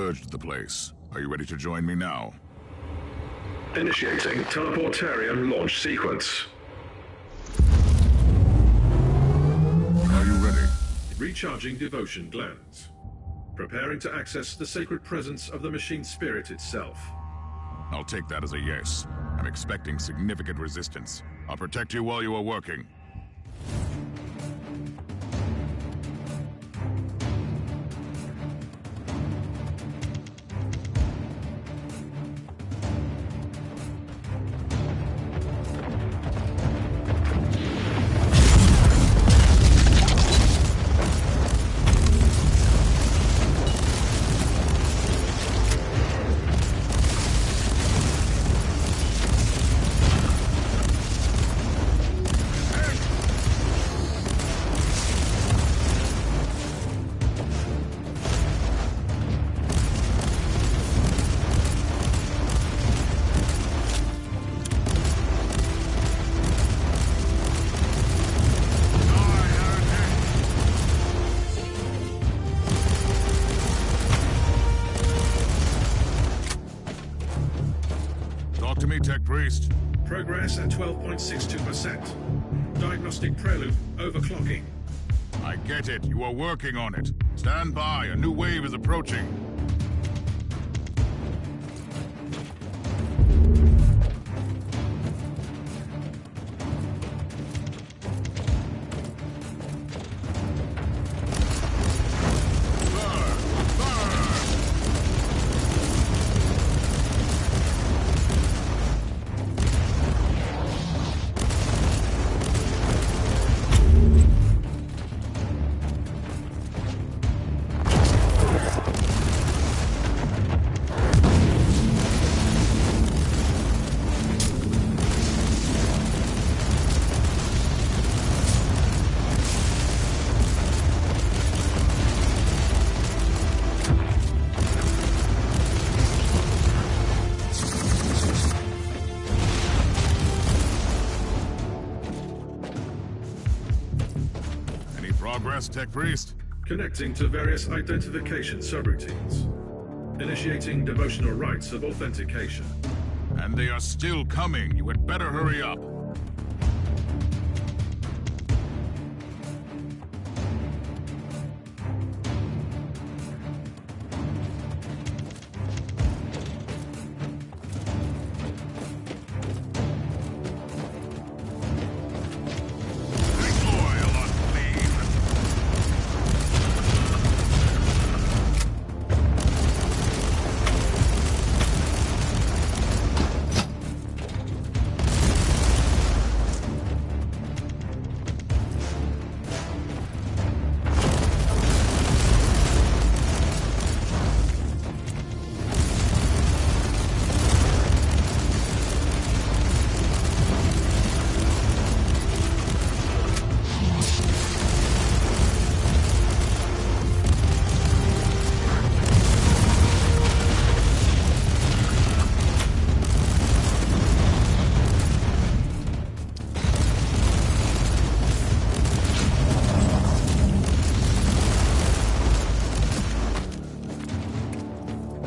purged the place. Are you ready to join me now? Initiating teleportarium launch sequence. Are you ready? Recharging devotion glands. Preparing to access the sacred presence of the machine spirit itself. I'll take that as a yes. I'm expecting significant resistance. I'll protect you while you are working. Tech Priest. Progress at 12.62%. Diagnostic prelude overclocking. I get it. You are working on it. Stand by. A new wave is approaching. Progress, Tech Priest. Connecting to various identification subroutines. Initiating devotional rites of authentication. And they are still coming. You had better hurry up.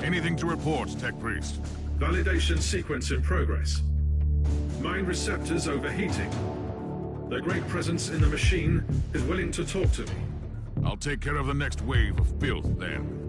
Anything to report, Tech Priest? Validation sequence in progress. Mind receptors overheating. Their great presence in the machine is willing to talk to me. I'll take care of the next wave of filth then.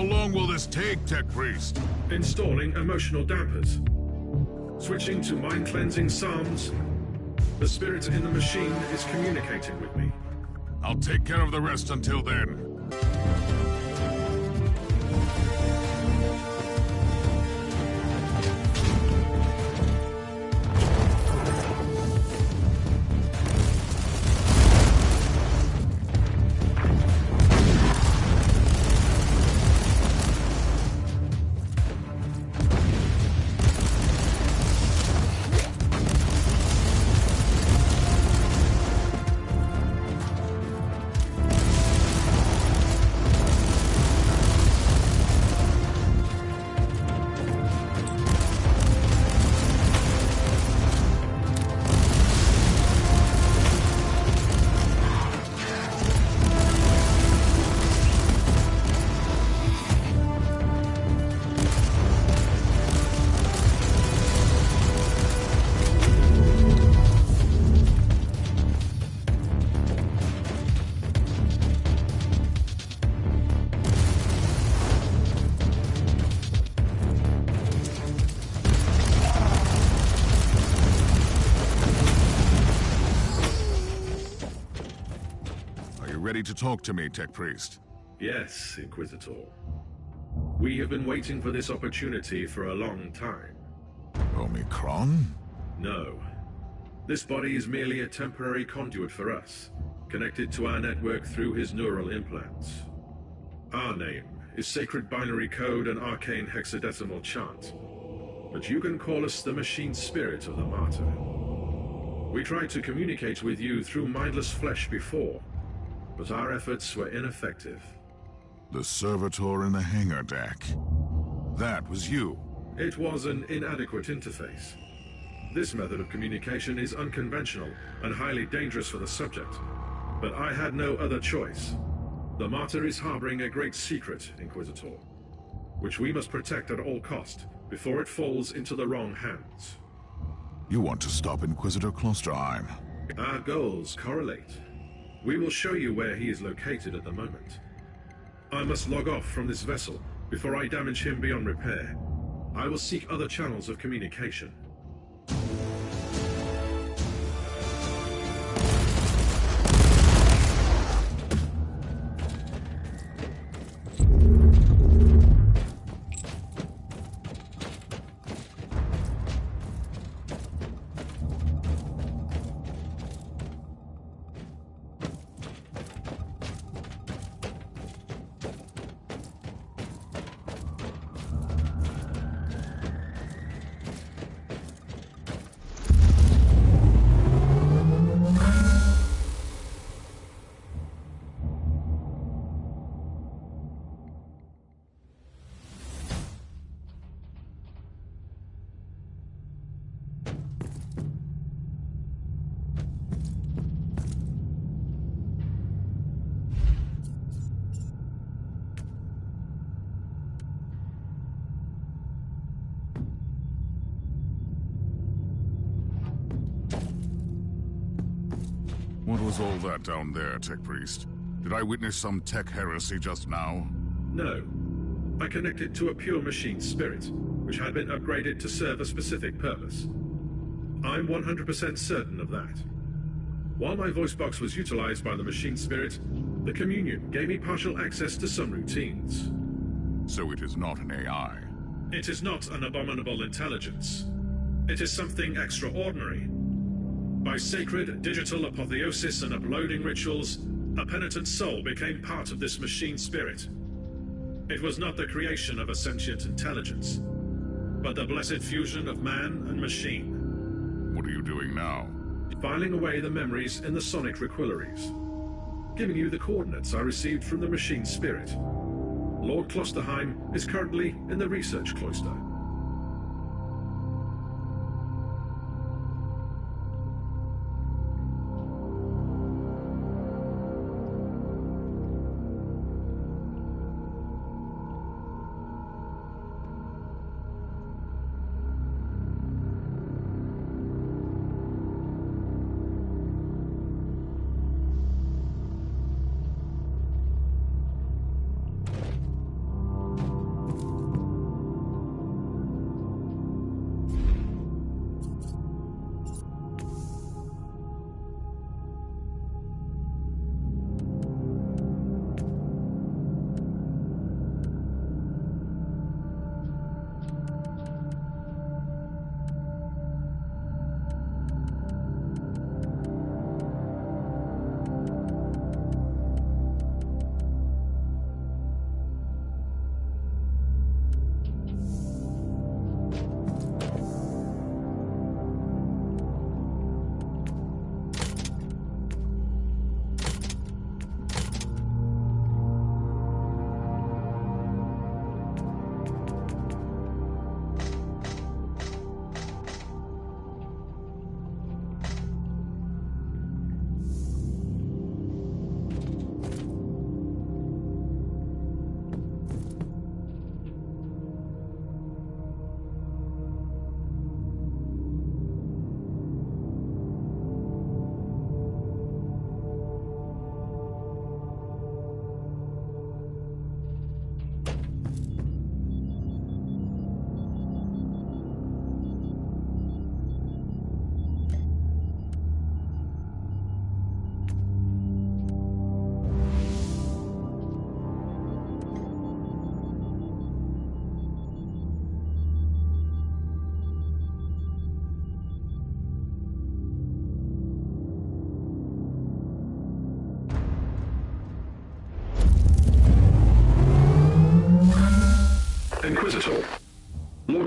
long will this take, Tech Priest? Installing emotional dampers. Switching to mind-cleansing psalms. The spirit in the machine is communicating with me. I'll take care of the rest until then. Ready to talk to me, Tech Priest? Yes, Inquisitor. We have been waiting for this opportunity for a long time. Omicron? No. This body is merely a temporary conduit for us, connected to our network through his neural implants. Our name is Sacred Binary Code and Arcane Hexadecimal Chant, but you can call us the Machine Spirit of the Martyr. We tried to communicate with you through mindless flesh before, but our efforts were ineffective. The servitor in the hangar deck. That was you. It was an inadequate interface. This method of communication is unconventional and highly dangerous for the subject, but I had no other choice. The Martyr is harboring a great secret, Inquisitor, which we must protect at all cost before it falls into the wrong hands. You want to stop Inquisitor Klosterheim? Our goals correlate. We will show you where he is located at the moment. I must log off from this vessel before I damage him beyond repair. I will seek other channels of communication. What was all that down there, Tech Priest? Did I witness some tech heresy just now? No. I connected to a pure machine spirit, which had been upgraded to serve a specific purpose. I'm 100% certain of that. While my voice box was utilized by the machine spirit, the Communion gave me partial access to some routines. So it is not an AI? It is not an abominable intelligence. It is something extraordinary. By sacred digital apotheosis and uploading rituals, a penitent soul became part of this machine spirit. It was not the creation of a sentient intelligence, but the blessed fusion of man and machine. What are you doing now? Filing away the memories in the sonic requillaries. Giving you the coordinates I received from the machine spirit. Lord Klosterheim is currently in the research cloister.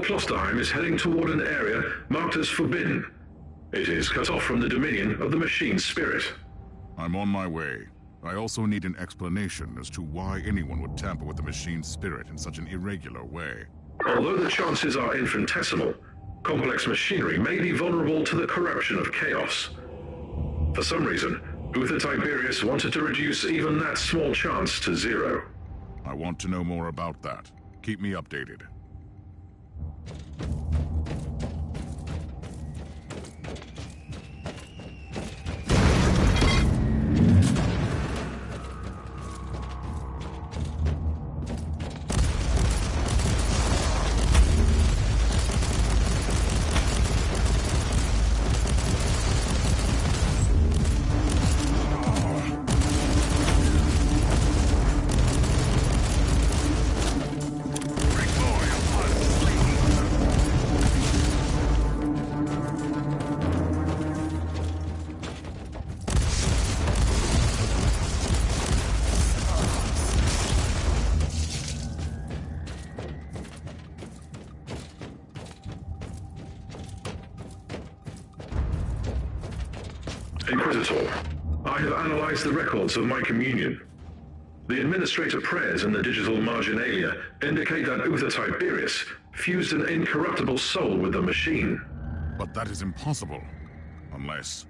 Plosterheim is heading toward an area marked as forbidden. It is cut off from the dominion of the machine spirit. I'm on my way. I also need an explanation as to why anyone would tamper with the machine spirit in such an irregular way. Although the chances are infinitesimal, complex machinery may be vulnerable to the corruption of chaos. For some reason, Uther Tiberius wanted to reduce even that small chance to zero. I want to know more about that. Keep me updated. Inquisitor, I have analyzed the records of my communion. The administrator prayers in the digital marginalia indicate that Uther Tiberius fused an incorruptible soul with the machine. But that is impossible. Unless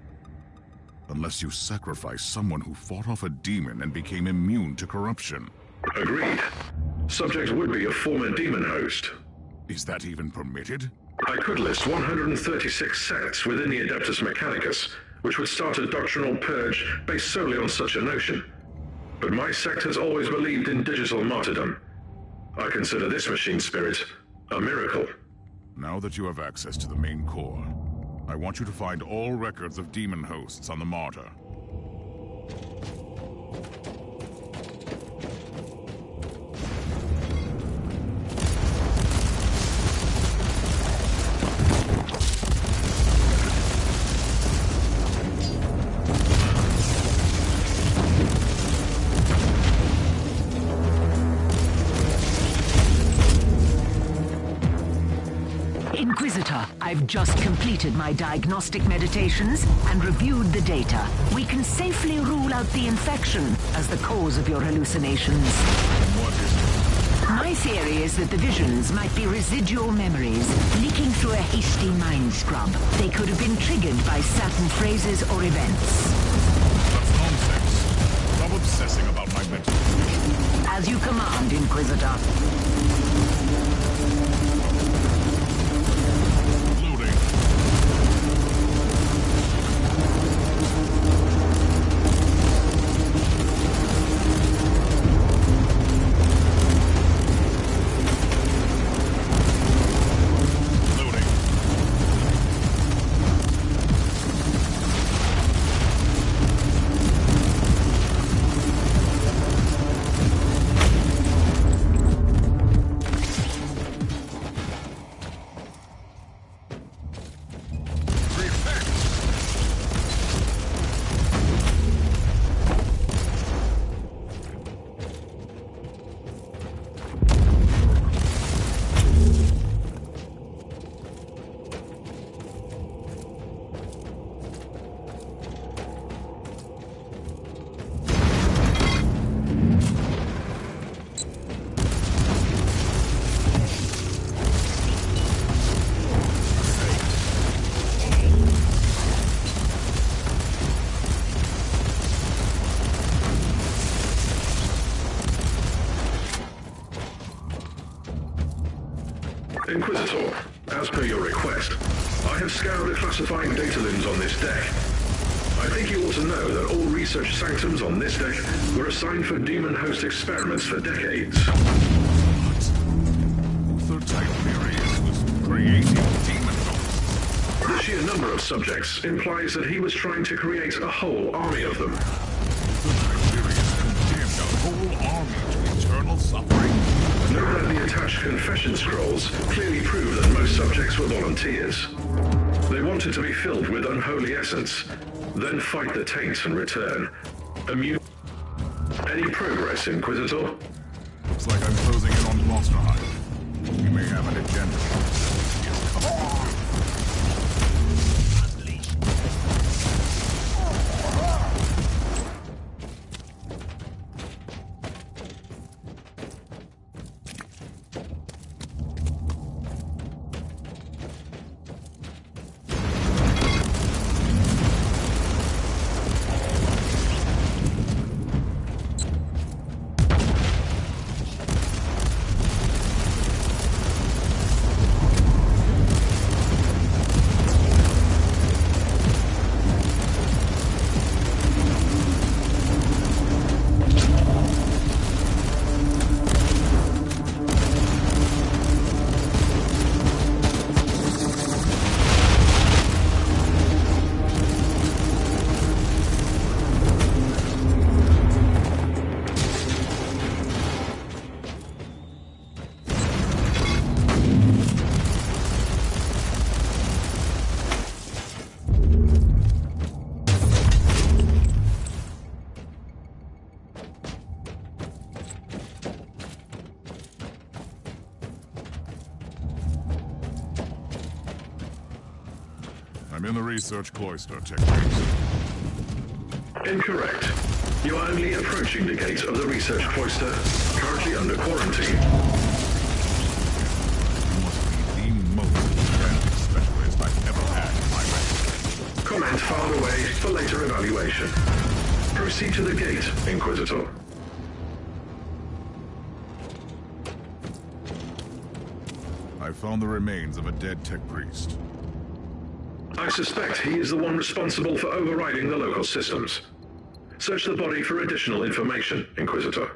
you sacrifice someone who fought off a demon and became immune to corruption. Agreed. Subject would be a former demon host. Is that even permitted? I could list 136 sects within the Adeptus Mechanicus, which would start a doctrinal purge based solely on such a notion. But my sect has always believed in digital martyrdom. I consider this machine spirit a miracle. Now that you have access to the main core, I want you to find all records of demon hosts on the Martyr. Inquisitor, I've just completed my diagnostic meditations and reviewed the data. We can safely rule out the infection as the cause of your hallucinations. What is it? My theory is that the visions might be residual memories leaking through a hasty mind scrub. They could have been triggered by certain phrases or events. That's nonsense. Stop obsessing about my mental condition. As you command, Inquisitor. Inquisitor, as per your request, I have scoured the classified data looms on this deck. I think you ought to know that all research sanctums on this deck were assigned for demon host experiments for decades. What? Uther Tiberius was creating demon hosts? The sheer number of subjects implies that he was trying to create a whole army of them. Uther Tiberius condemned a whole army to eternal suffering? Note that the attached confession scrolls clearly prove that most subjects were volunteers. They wanted to be filled with unholy essence, then fight the taints and return. Immune. Any progress, Inquisitor? Looks like I'm closing in on Plosterheim. may have an agenda. He is coming. I'm in the research cloister, Tech Priest. Incorrect. You are only approaching the gate of the research cloister, currently under quarantine. You must be the most advanced specialist I've ever had in my record. Comment filed away for later evaluation. Proceed to the gate, Inquisitor. I found the remains of a dead Tech Priest. I suspect he is the one responsible for overriding the local systems. Search the body for additional information, Inquisitor.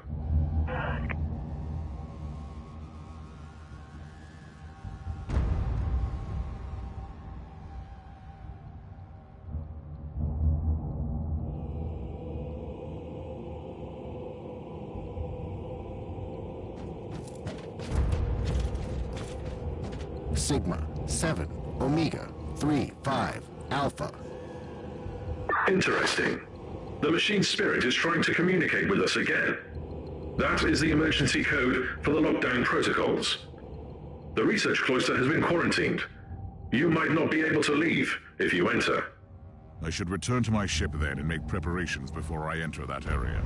Sigma 7 Omega 3 5 Alpha. Interesting. The machine spirit is trying to communicate with us again. That is the emergency code for the lockdown protocols. The research cloister has been quarantined. You might not be able to leave if you enter. I should return to my ship then and make preparations before I enter that area.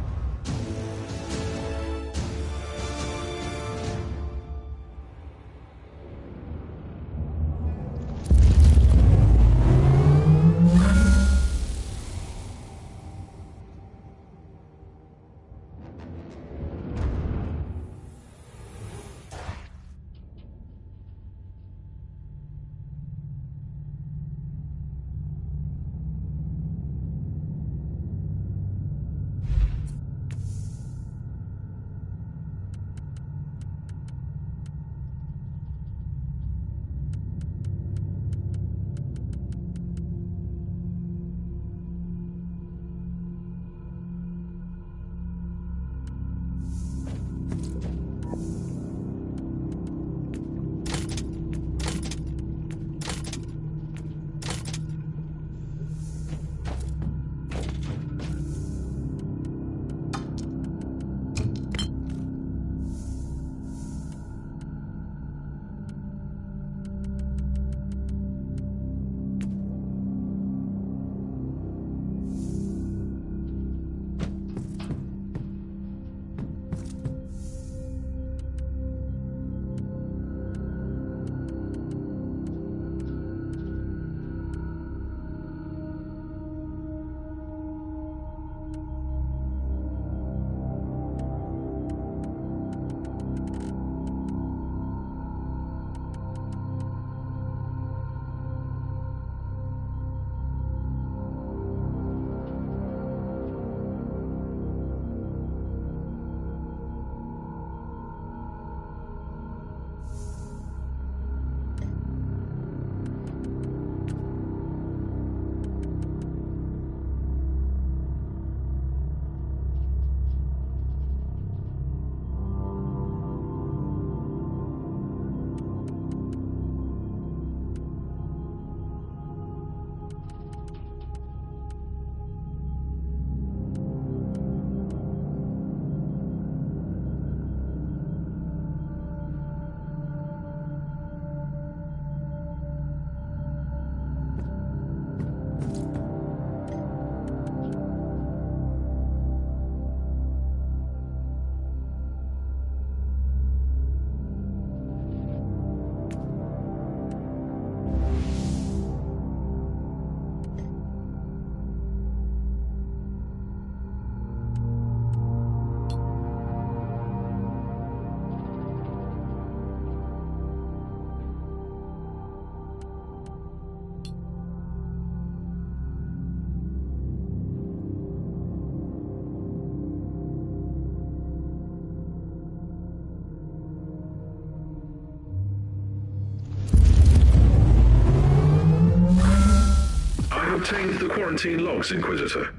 quarantine logs, Inquisitor.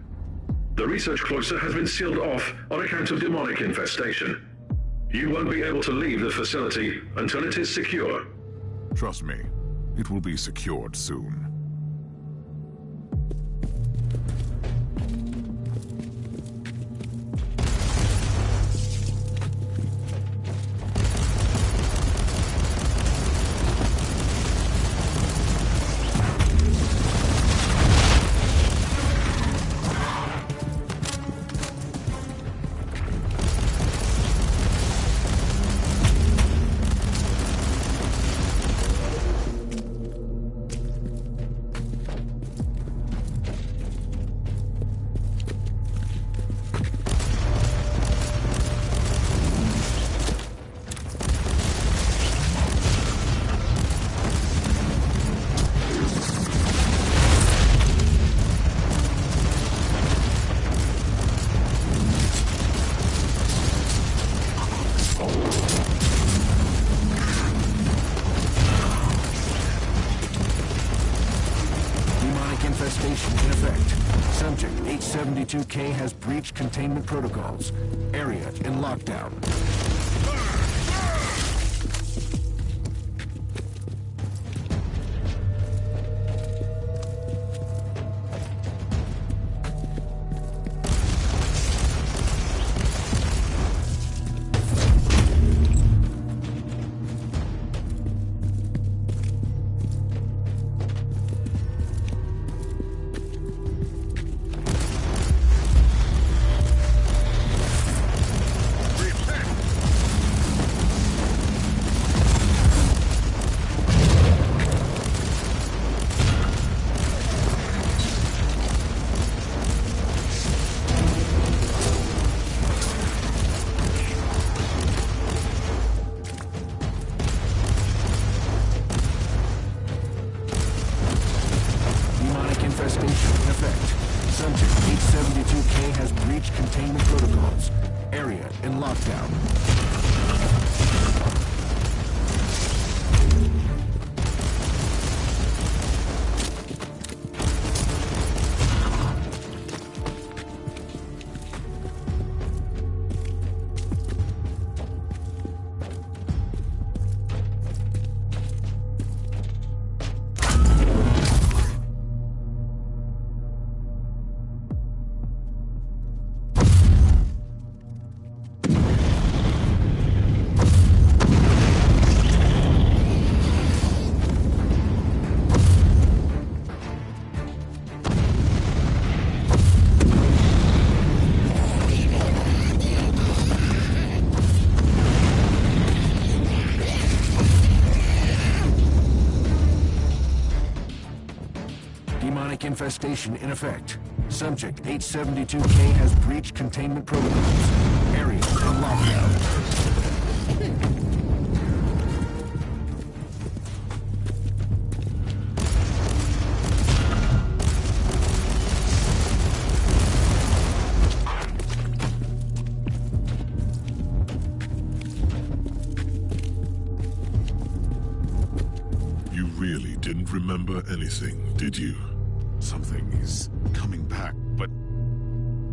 The research cloister has been sealed off on account of demonic infestation. You won't be able to leave the facility until it is secure. Trust me, it will be secured soon. Infestation in effect. Subject H-72K has breached containment protocols. Area in lockdown. Subject H-72K has breached containment protocols. Area in lockdown. Demonic infestation in effect. Subject H-72K has breached containment protocols. Area in lockdown. You really didn't remember anything, did you? Something is coming back, but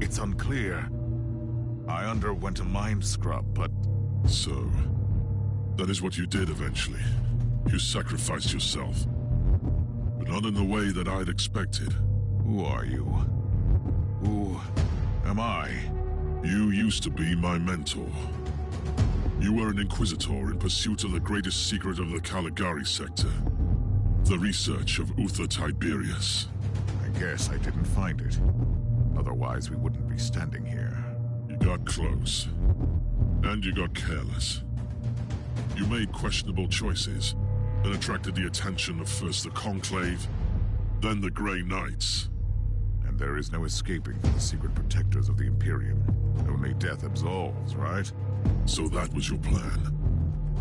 it's unclear. I underwent a mind scrub, but... So, that is what you did eventually. You sacrificed yourself. But not in the way that I'd expected. Who are you? Who am I? You used to be my mentor. You were an Inquisitor in pursuit of the greatest secret of the Caligari sector. The research of Uther Tiberius. I guess I didn't find it. Otherwise, we wouldn't be standing here. You got close. And you got careless. You made questionable choices that attracted the attention of first the Conclave, then the Grey Knights. And there is no escaping from the secret protectors of the Imperium. Only death absolves, right? So that was your plan.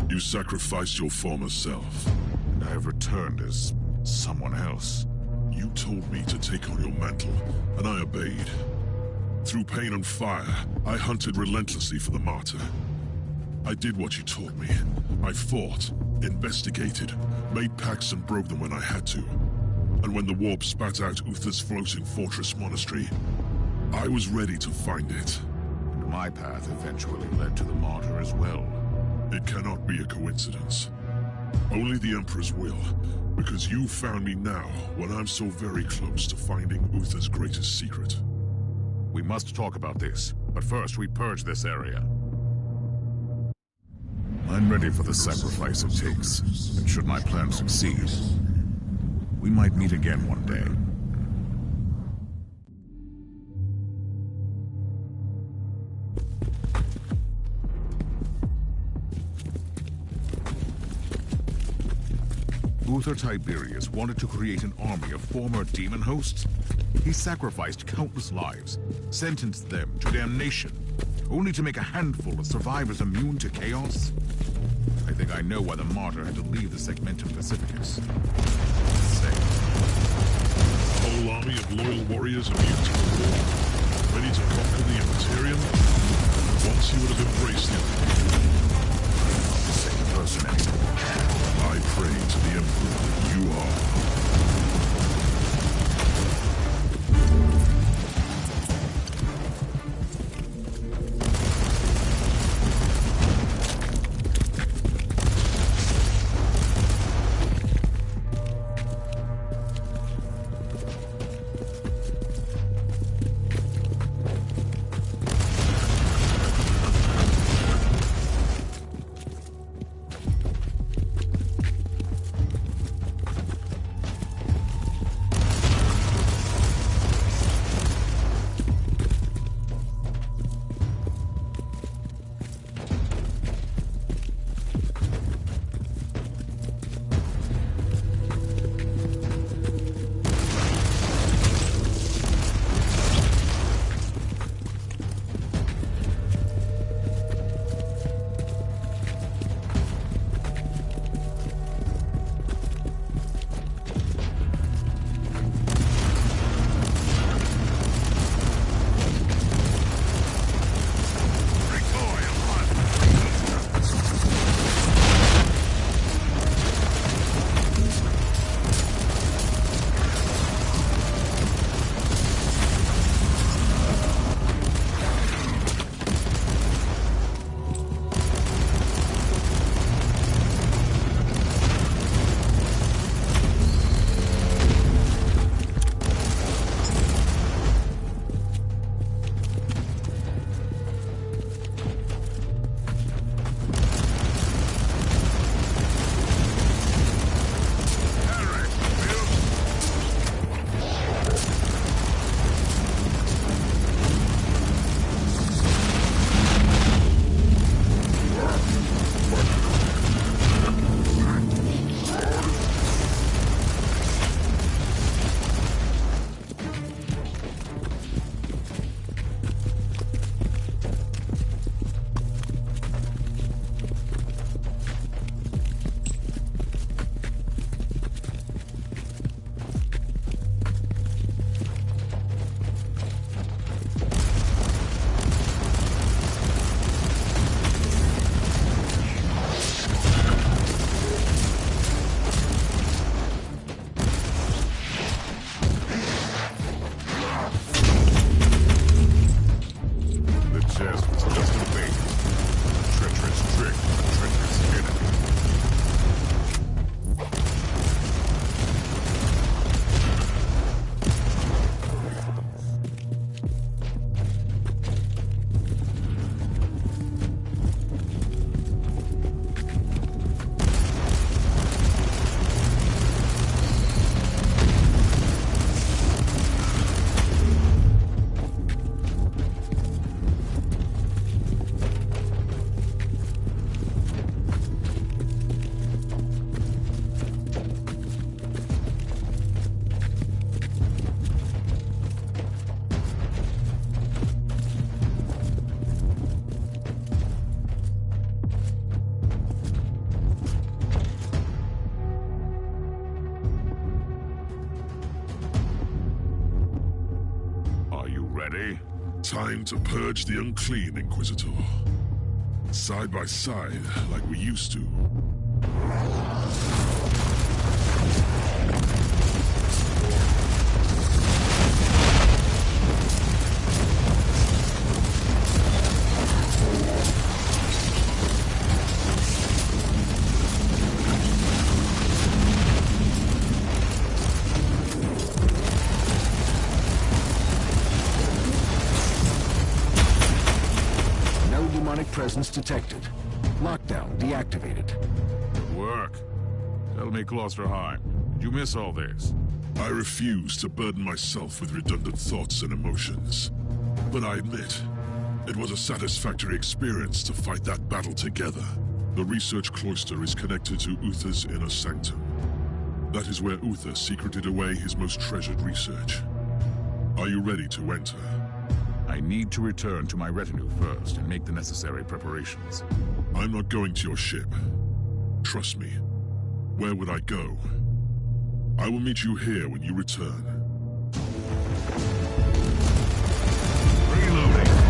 You sacrificed your former self. And I have returned as someone else. You told me to take on your mantle, and I obeyed. Through pain and fire, I hunted relentlessly for the Martyr. I did what you taught me. I fought, investigated, made pacts and broke them when I had to. And when the warp spat out Uther's floating fortress monastery, I was ready to find it. And my path eventually led to the Martyr as well. It cannot be a coincidence. Only the Emperor's will, because you found me now when I'm so very close to finding Uther's greatest secret. We must talk about this, but first we purge this area. I'm ready for the sacrifice it takes, and should my plan succeed, we might meet again one day. Uther Tiberius wanted to create an army of former demon hosts. He sacrificed countless lives, sentenced them to damnation, only to make a handful of survivors immune to chaos. I think I know why the Martyr had to leave the Segmentum Pacificus. Say, A whole army of loyal warriors immune to the war, ready to conquer the Imperium. Once you would have embraced the same person anymore. I pray to the Emperor you are. Ready? Time to purge the unclean, Inquisitor. Side by side, like we used to. demonic presence detected. Lockdown deactivated. Good work. Tell me, Clausterheim, did you miss all this? I refuse to burden myself with redundant thoughts and emotions. But I admit, it was a satisfactory experience to fight that battle together. The research cloister is connected to Uther's inner sanctum. That is where Uther secreted away his most treasured research. Are you ready to enter? I need to return to my retinue first and make the necessary preparations. I'm not going to your ship. Trust me. Where would I go? I will meet you here when you return. Reloading.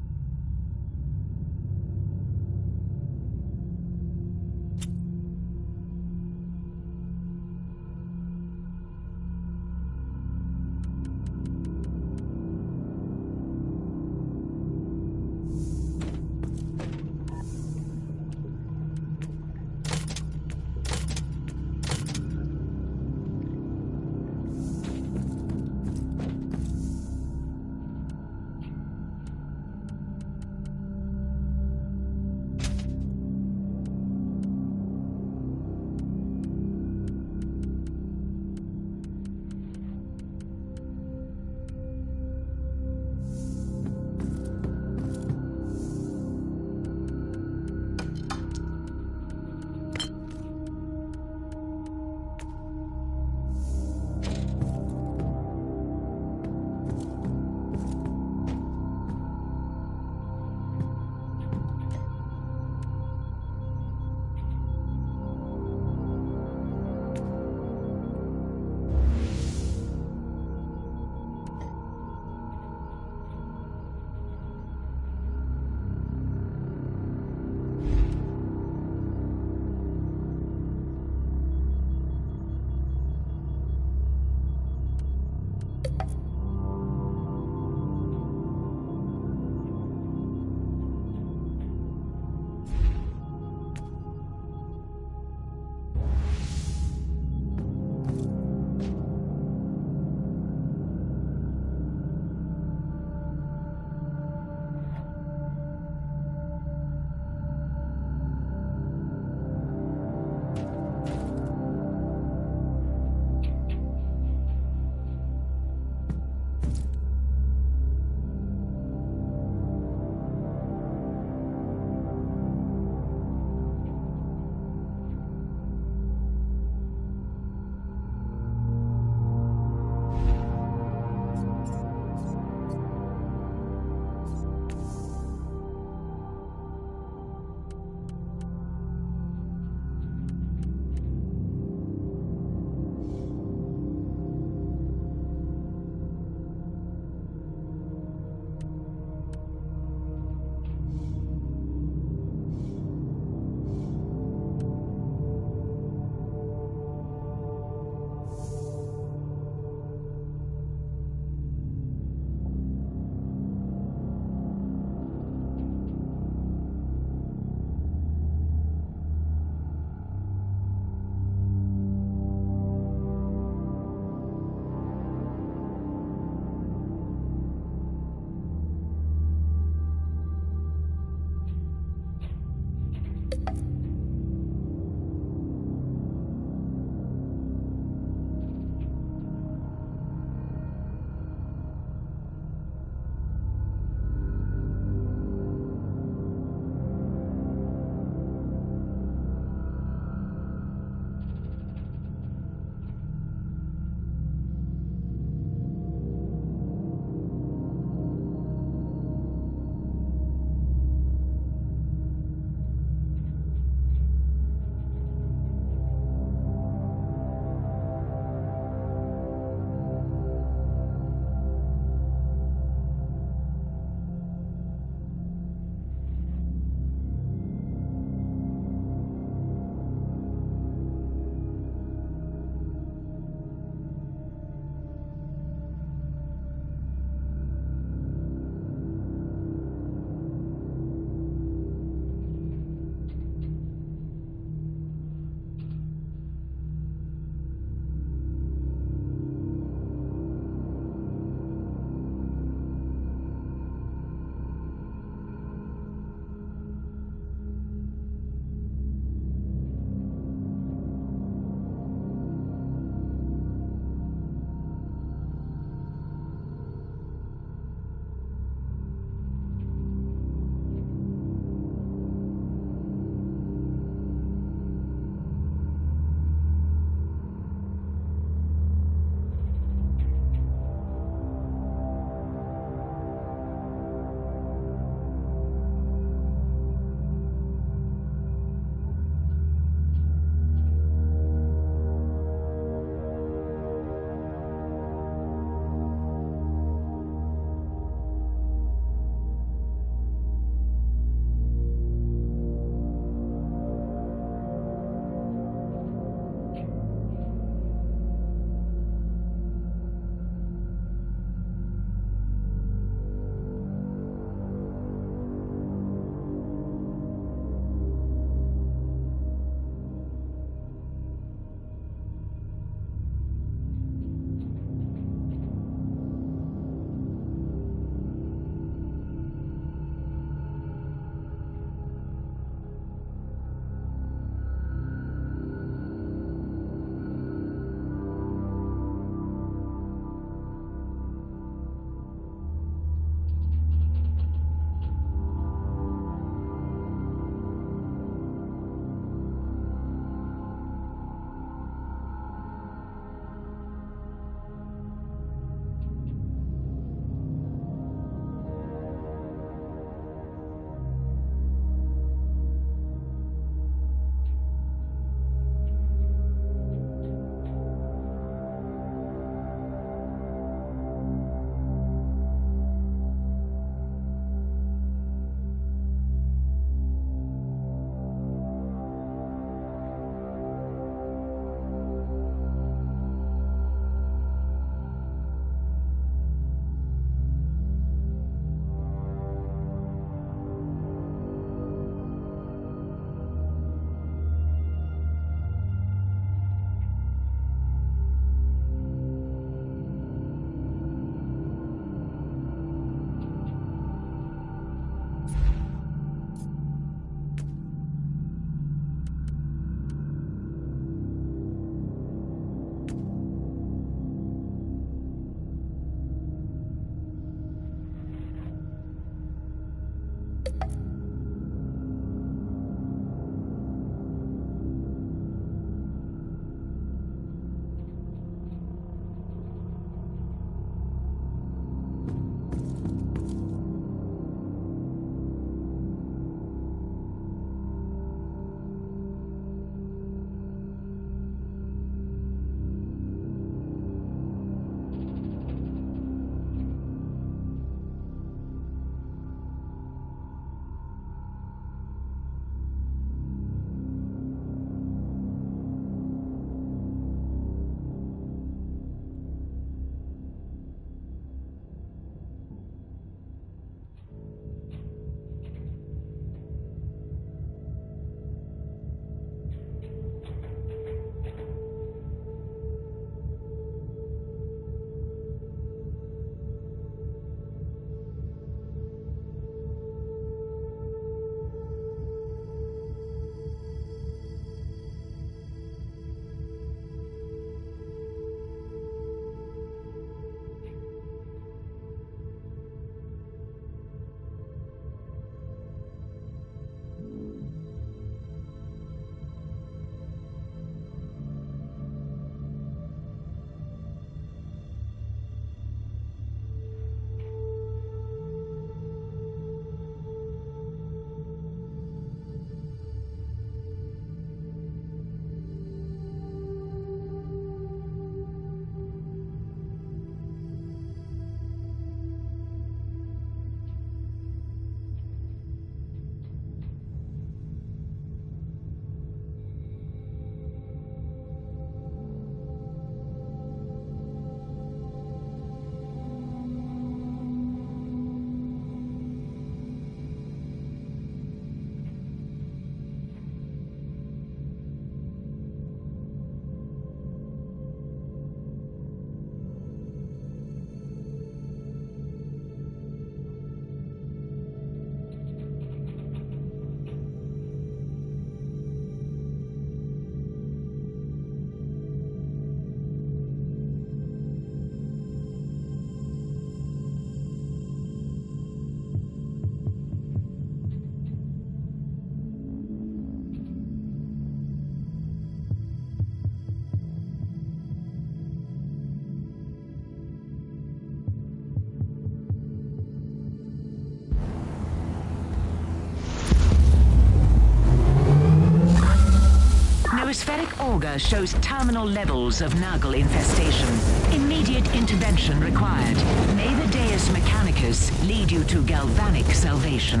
Atmospheric auger shows terminal levels of Nurgle infestation. Immediate intervention required. May the Deus Mechanicus lead you to galvanic salvation.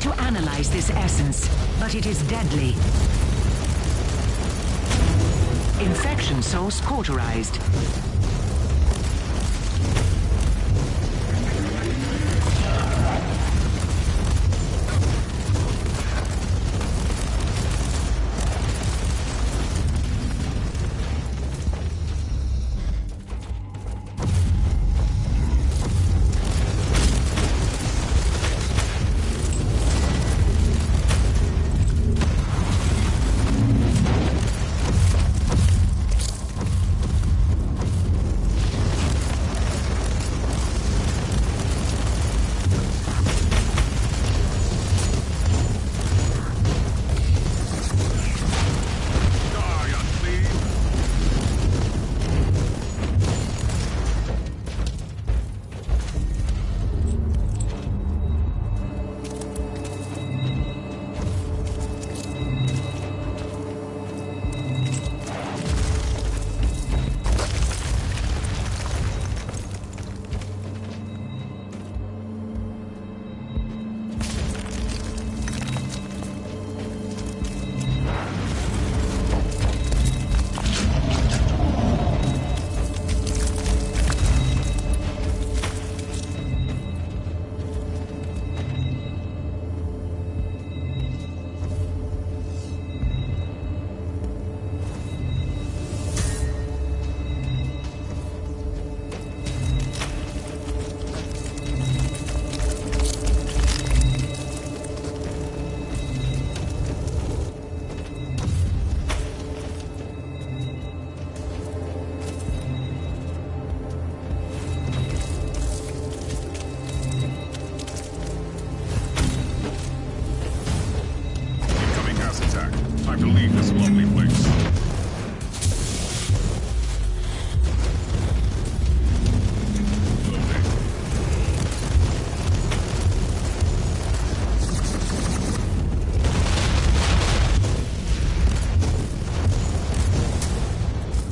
to analyze this essence, but it is deadly. Infection source cauterized.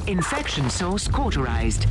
Infection source cauterized.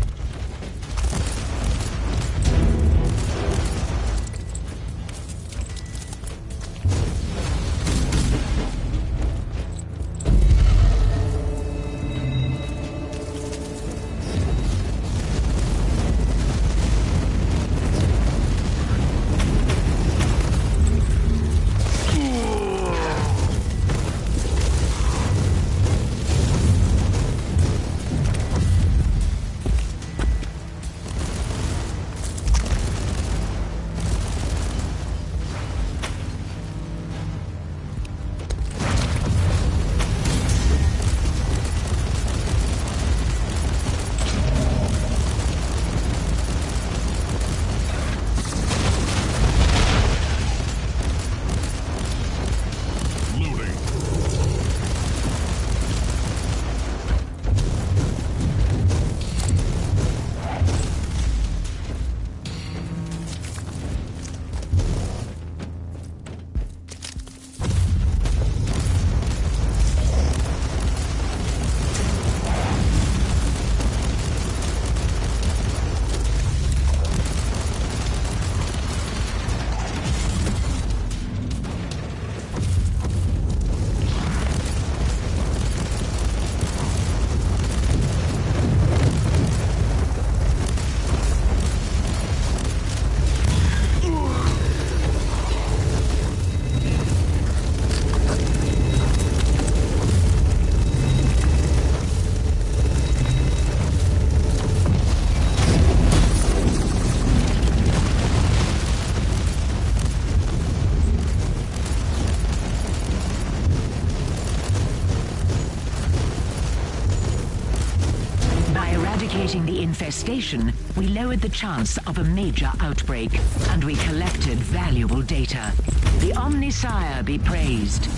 Eradicating the infestation, we lowered the chance of a major outbreak, and we collected valuable data. The Omnisire be praised.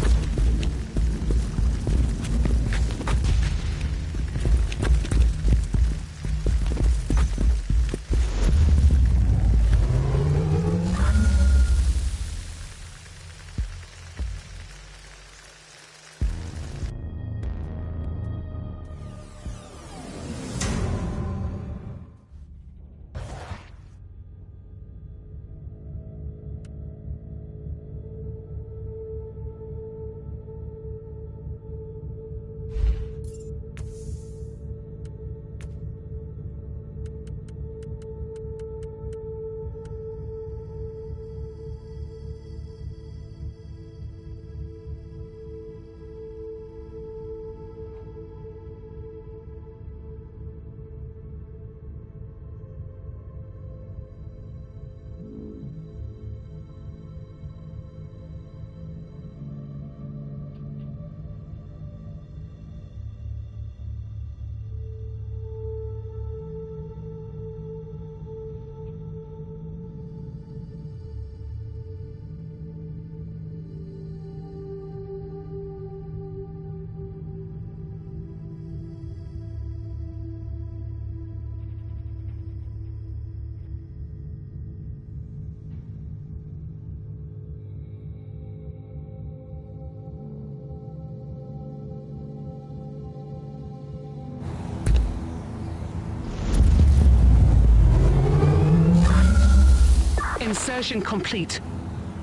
Insertion complete.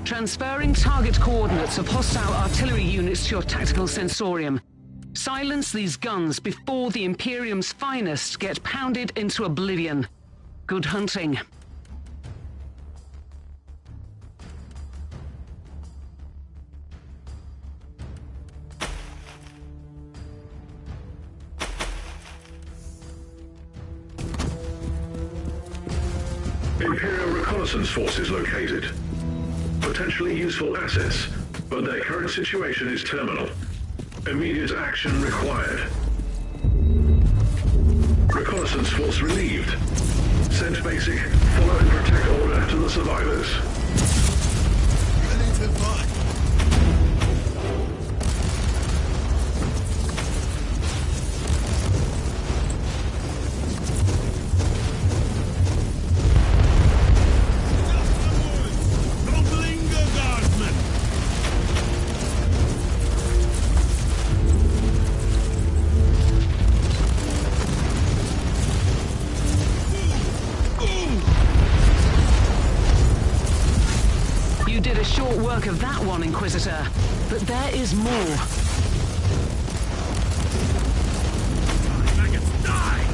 Transferring target coordinates of hostile artillery units to your tactical sensorium. Silence these guns before the Imperium's finest get pounded into oblivion. Good hunting. Imperial reconnaissance forces located. Potentially useful assets, but their current situation is terminal. Immediate action required. Reconnaissance force relieved. Send basic, follow and protect order to the survivors. Ready to fight. Work of that one, Inquisitor. But there is more. Maggots, die!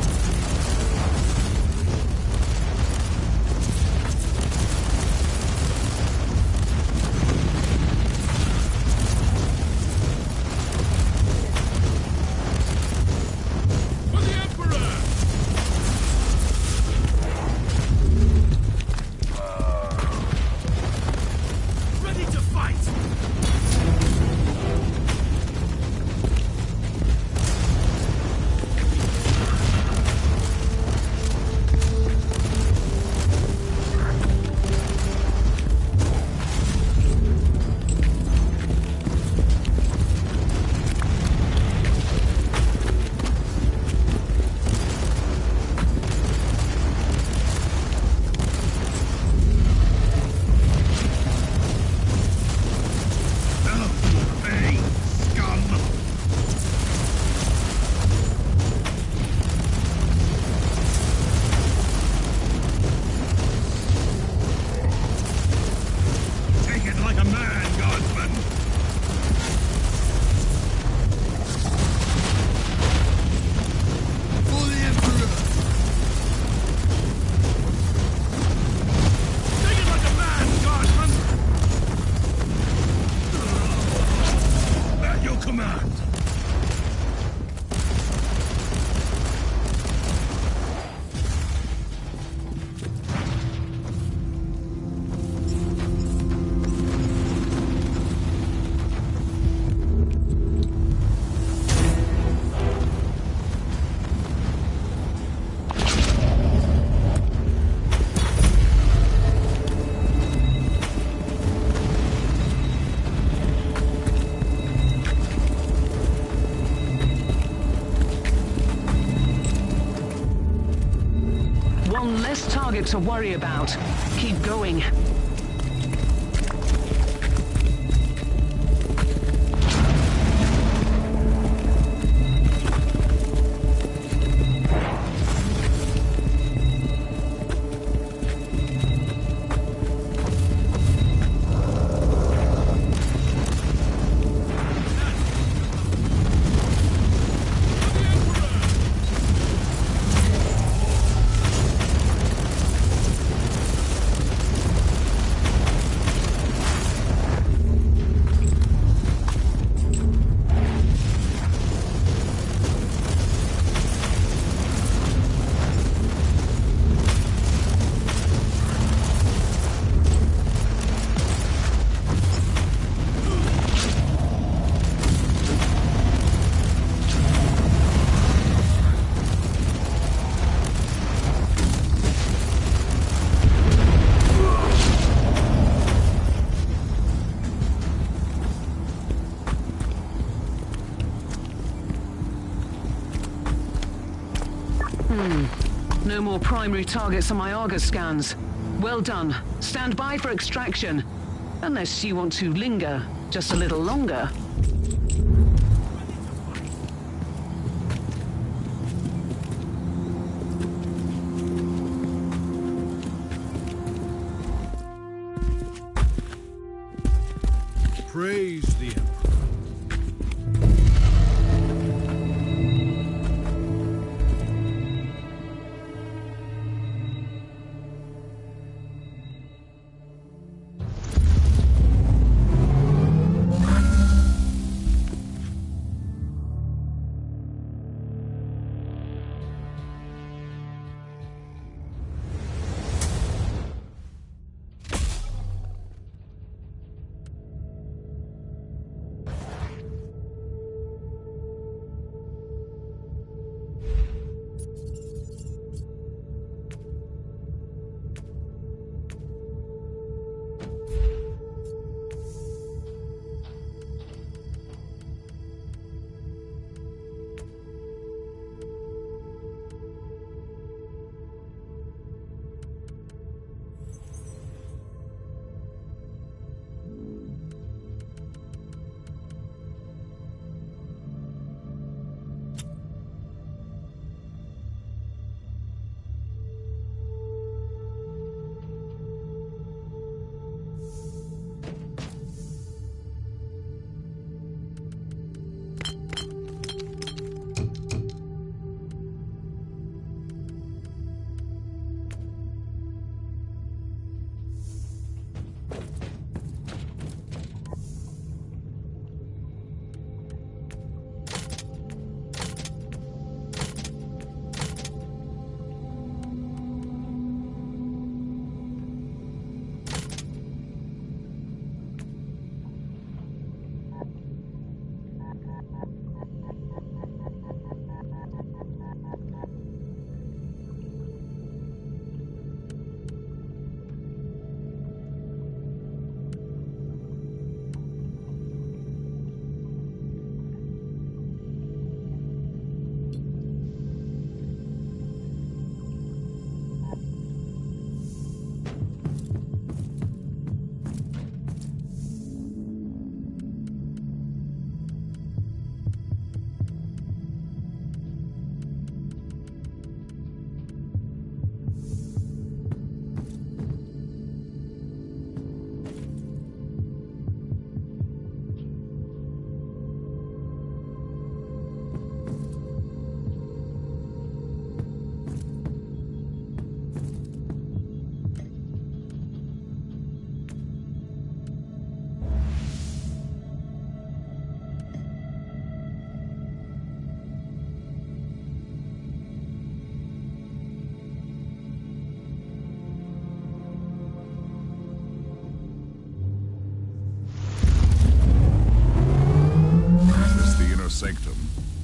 For the Emperor! Ready to fight! One less target to worry about. Keep going. No more primary targets on my Argus scans. Well done. Stand by for extraction. Unless you want to linger just a little longer. Praise the Emperor.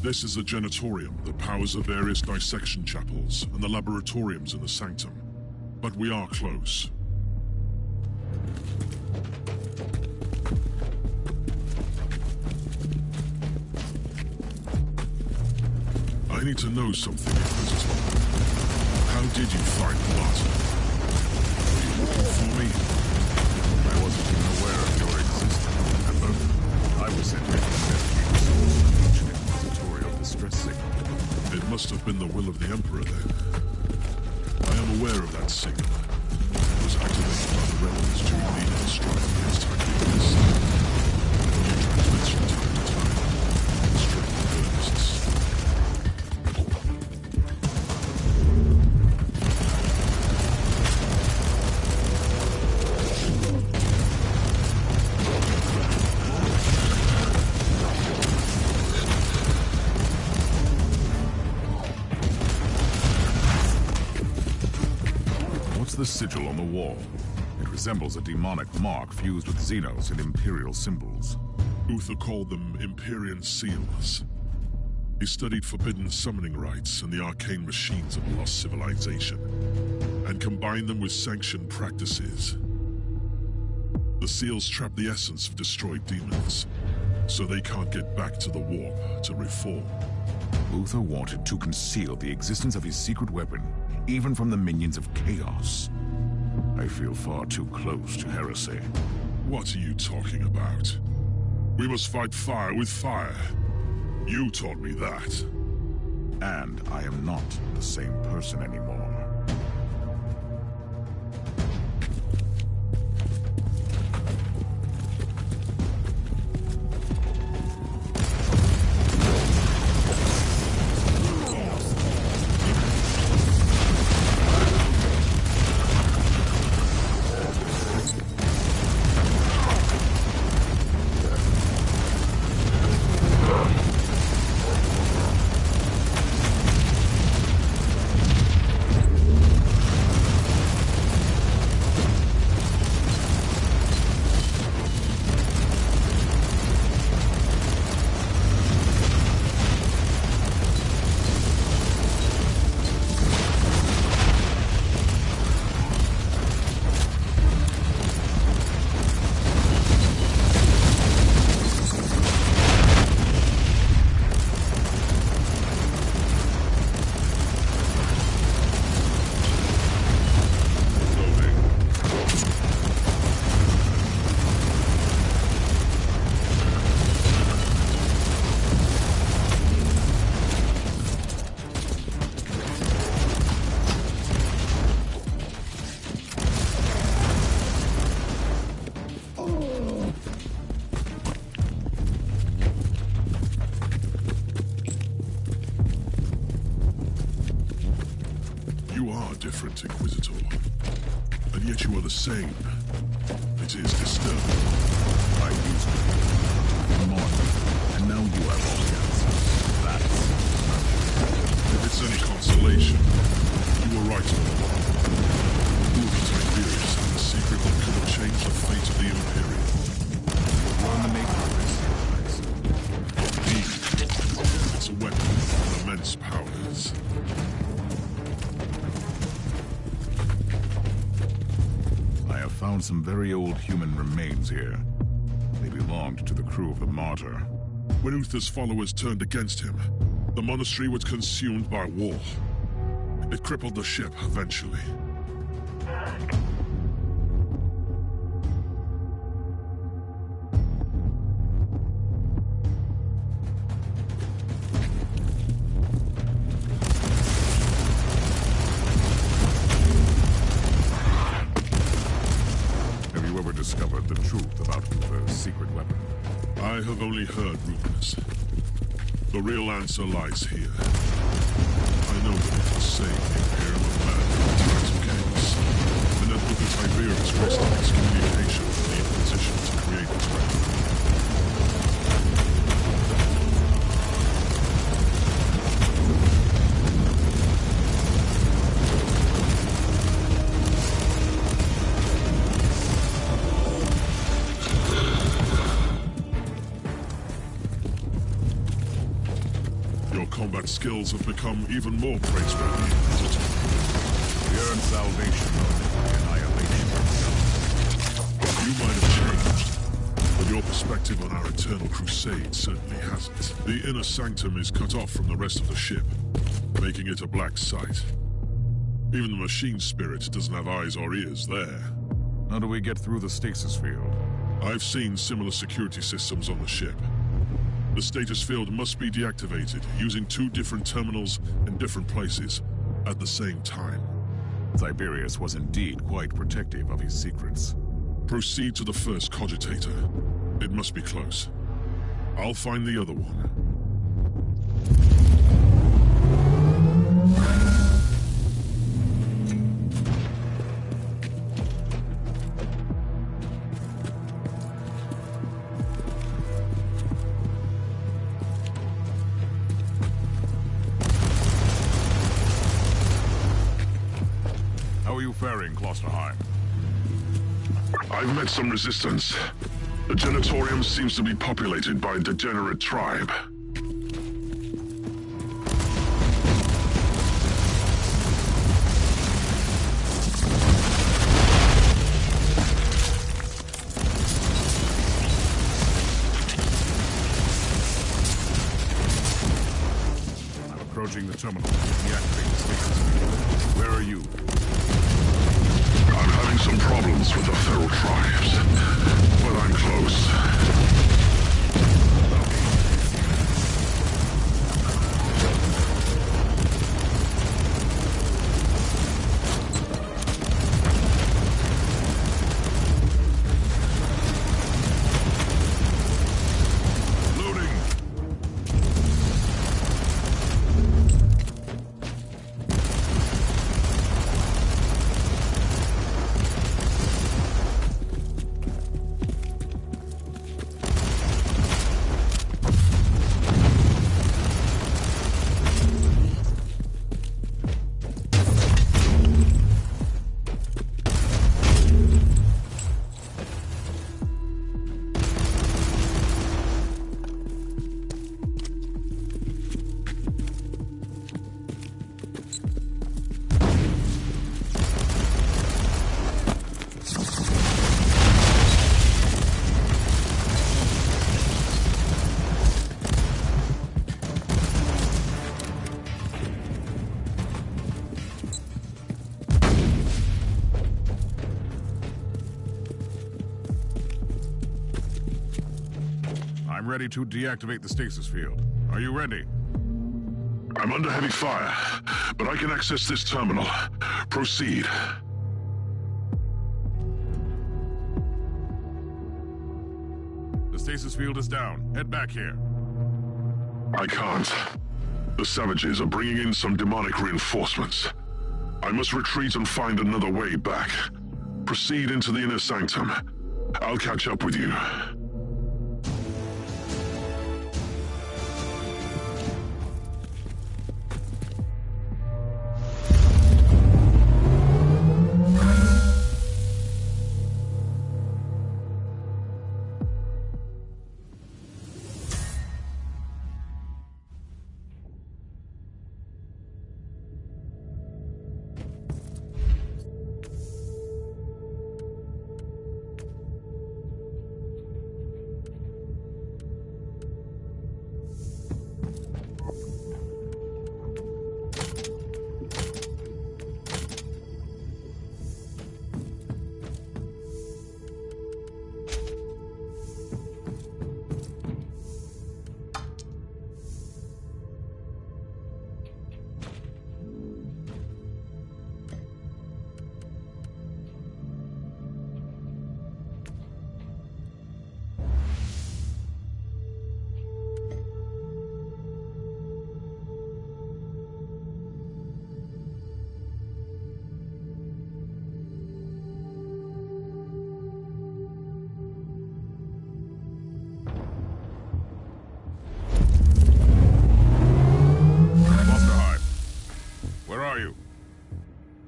This is a genitorium that powers the various dissection chapels and the laboratoriums in the sanctum. But we are close. I need to know something, Inquisitor. How did you find the Martyr? Were you looking for me? I wasn't even aware of your existence, remember? I was sent here to investigate the source of the ancient Inquisitorial distress signal. It must have been the will of the Emperor, then. I am aware of that signal. It was activated by the rebels during the strife against Tiberius. New transmits from time to time, in strange bursts. The sigil on the wall. It resembles a demonic mark fused with Xenos and Imperial symbols. Uther called them Empyrean seals. He studied forbidden summoning rites and the arcane machines of lost civilization, and combined them with sanctioned practices. The seals trap the essence of destroyed demons, so they can't get back to the warp to reform. Uther wanted to conceal the existence of his secret weapon, even from the minions of Chaos. I feel far too close to heresy. What are you talking about? We must fight fire with fire. You taught me that. And I am not the same person anymore. different, Inquisitor. And yet you are the same. It is disturbing. I used to be a mortal, and now you have all the answers. That's... If it's any consolation, you were right all along. Who of the Tiberius had the secret that could have changed the fate of the Imperium? Learn the nature of this. Indeed, it's a weapon with immense powers. I have found some very old human remains here. They belonged to the crew of the Martyr. When Uther's followers turned against him, the monastery was consumed by war. It crippled the ship eventually. Have you ever discovered the truth about Uther's secret weapon? I have only heard rumors. The real answer lies here. I know that it will save the Imperium of man from the times of chaos, and that Uther Tiberius risked excommunication from the Inquisition to create this weapon. Combat skills have become even more praiseworthy. We earn salvation or annihilation. You might have changed, but your perspective on our eternal crusade certainly hasn't. The inner sanctum is cut off from the rest of the ship, making it a black site. Even the machine spirit doesn't have eyes or ears there. How do we get through the stasis field? I've seen similar security systems on the ship. The status field must be deactivated using 2 different terminals in different places at the same time. Tiberius was indeed quite protective of his secrets. Proceed to the first cogitator. It must be close. I'll find the other one. How are you faring, Klosterheim? I've met some resistance. The Genitorium seems to be populated by a degenerate tribe. I'm approaching the terminal. Deactivate the stasis. Where are you? I'm having some problems with the feral tribes, but I'm close. I'm ready to deactivate the stasis field. Are you ready? I'm under heavy fire, but I can access this terminal. Proceed. The stasis field is down. Head back here. I can't. The savages are bringing in some demonic reinforcements. I must retreat and find another way back. Proceed into the inner sanctum. I'll catch up with you.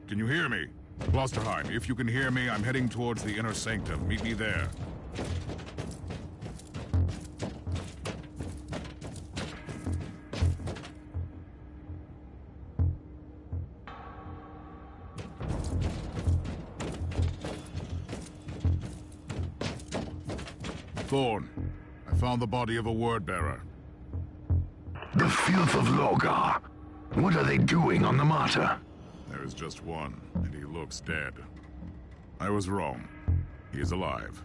Can you hear me? Klosterheim, if you can hear me, I'm heading towards the inner sanctum. Meet me there. Thorn, I found the body of a word-bearer. The filth of Logar. What are they doing on the Martyr? There is just one, and he looks dead. I was wrong. He is alive.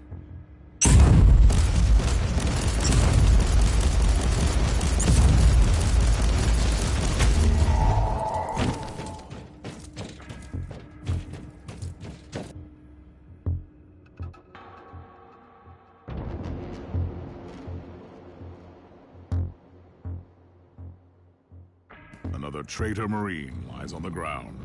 Another traitor Marine lies on the ground.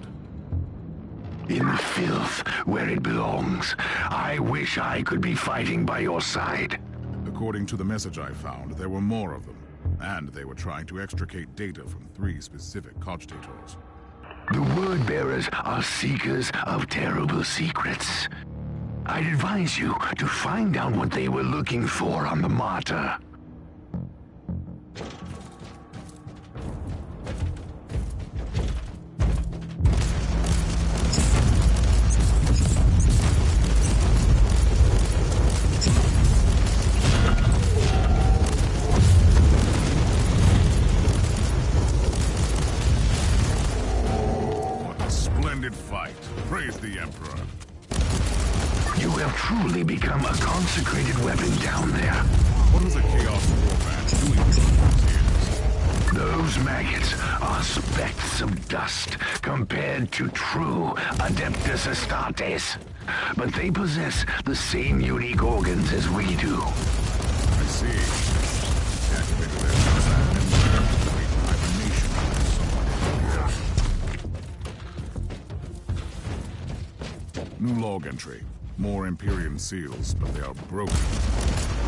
In the filth, where it belongs. I wish I could be fighting by your side. According to the message I found, there were more of them. And they were trying to extricate data from 3 specific cogitators. The word-bearers are seekers of terrible secrets. I'd advise you to find out what they were looking for on the Martyr. Fight. Praise the Emperor. You have truly become a consecrated weapon down there. What is a Chaos Warband doing with these? Those maggots are specks of dust compared to true Adeptus Astartes. But they possess the same unique organs as we do. I see. Activated their hibernation New log entry. More Imperium seals, but they are broken.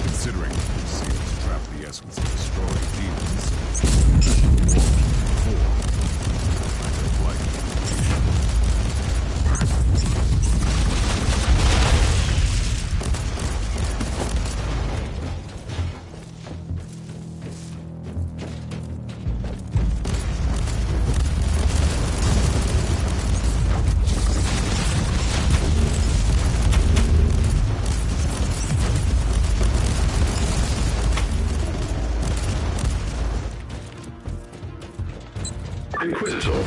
Considering these seals trap the essence of destroyed demons. Inquisitor,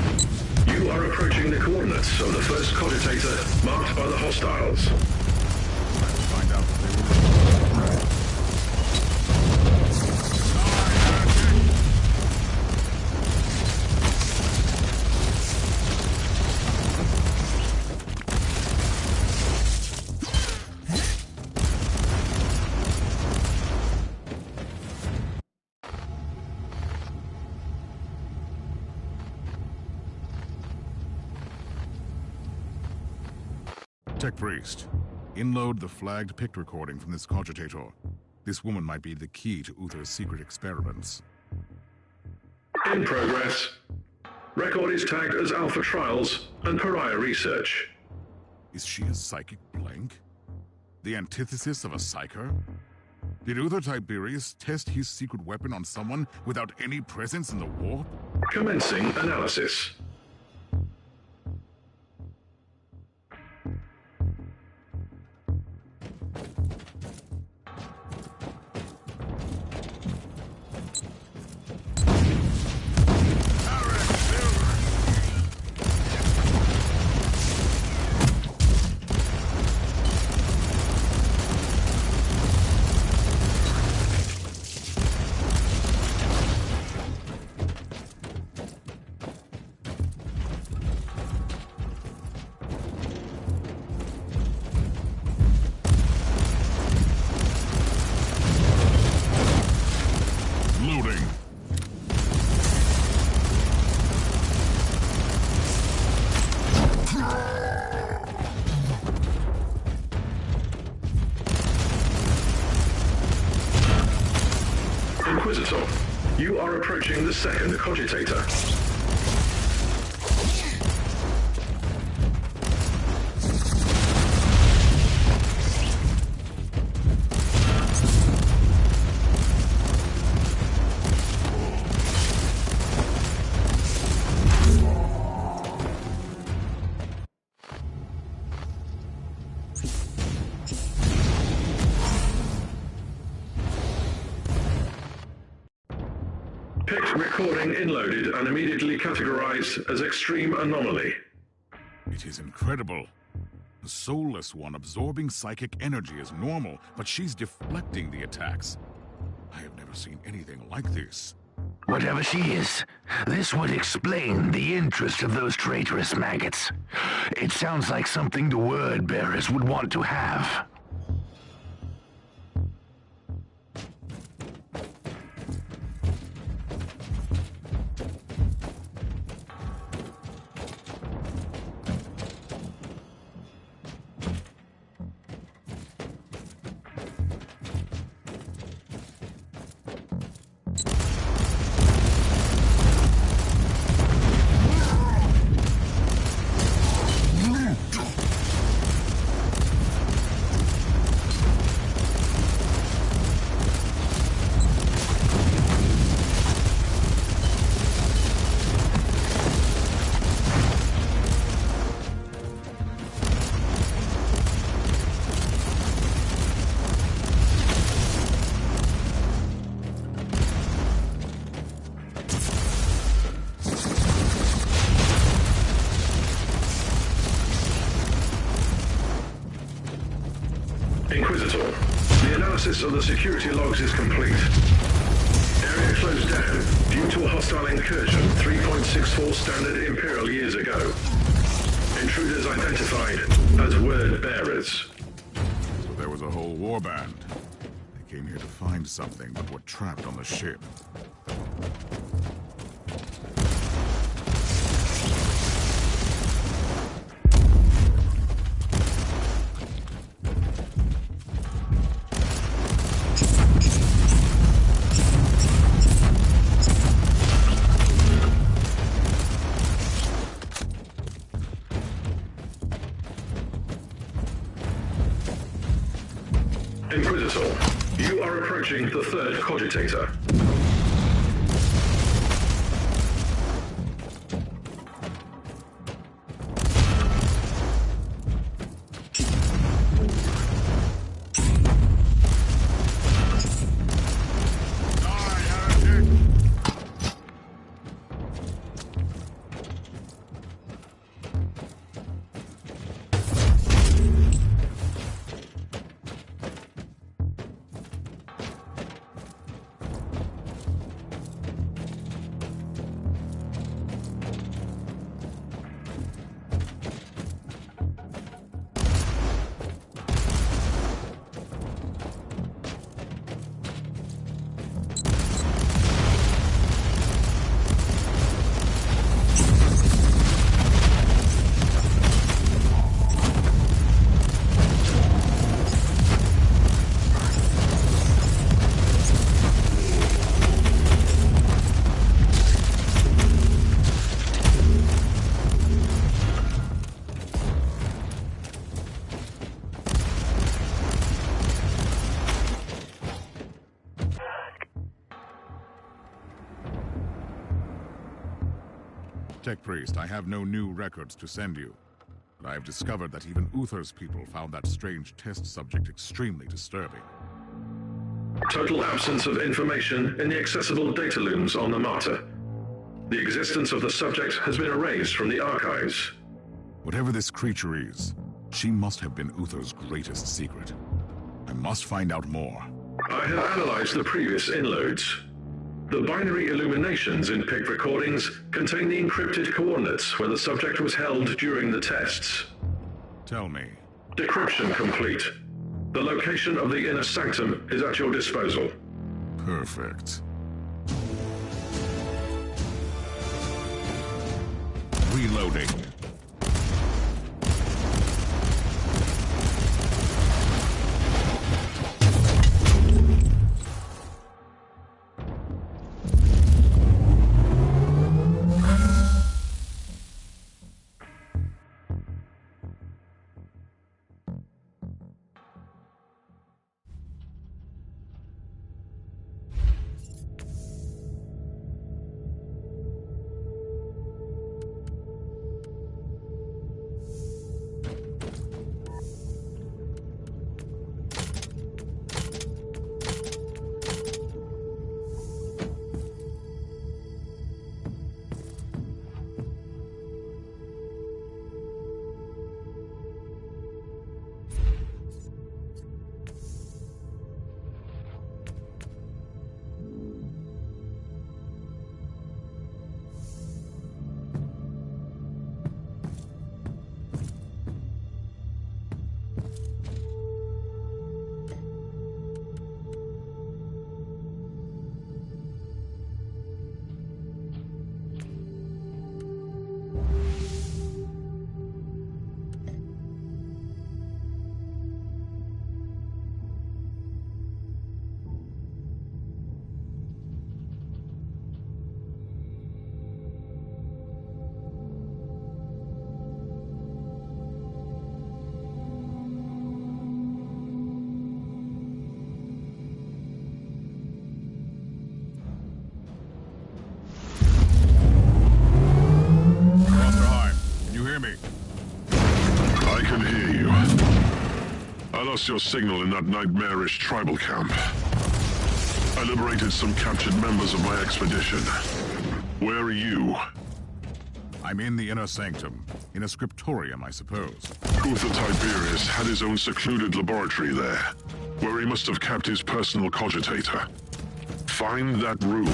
you are approaching the coordinates of the first cogitator marked by the hostiles. Let's find out what they were. Tech Priest, inload the flagged pict recording from this cogitator. This woman might be the key to Uther's secret experiments. In progress. Record is tagged as Alpha Trials and Pariah Research. Is she a psychic blank? The antithesis of a psyker? Did Uther Tiberius test his secret weapon on someone without any presence in the warp? Commencing analysis. Inquisitor, you are approaching the second cogitator. Pict recording inloaded and immediately categorized as extreme anomaly. It is incredible. The soulless one absorbing psychic energy is normal, but she's deflecting the attacks. I have never seen anything like this. Whatever she is, this would explain the interest of those traitorous maggots. It sounds like something the word bearers would want to have. Inquisitor, the analysis of the security logs is complete. Area closed down due to a hostile incursion 3.64 standard Imperial years ago. Intruders identified as word bearers. So there was a whole warband. They came here to find something, but were trapped on the ship. Inquisitor, you are approaching the third cogitator. Tech Priest, I have no new records to send you. But I have discovered that even Uther's people found that strange test subject extremely disturbing. Total absence of information in the accessible data looms on the Martyr. The existence of the subject has been erased from the archives. Whatever this creature is, she must have been Uther's greatest secret. I must find out more. I have analyzed the previous inloads. The binary illuminations in picked recordings contain the encrypted coordinates where the subject was held during the tests. Tell me. Decryption complete. The location of the inner sanctum is at your disposal. Perfect. Reloading. Your signal in that nightmarish tribal camp. I liberated some captured members of my expedition. Where are you? I'm in the inner sanctum, in a scriptorium, I suppose. Uther Tiberius had his own secluded laboratory there, where he must have kept his personal cogitator. Find that room.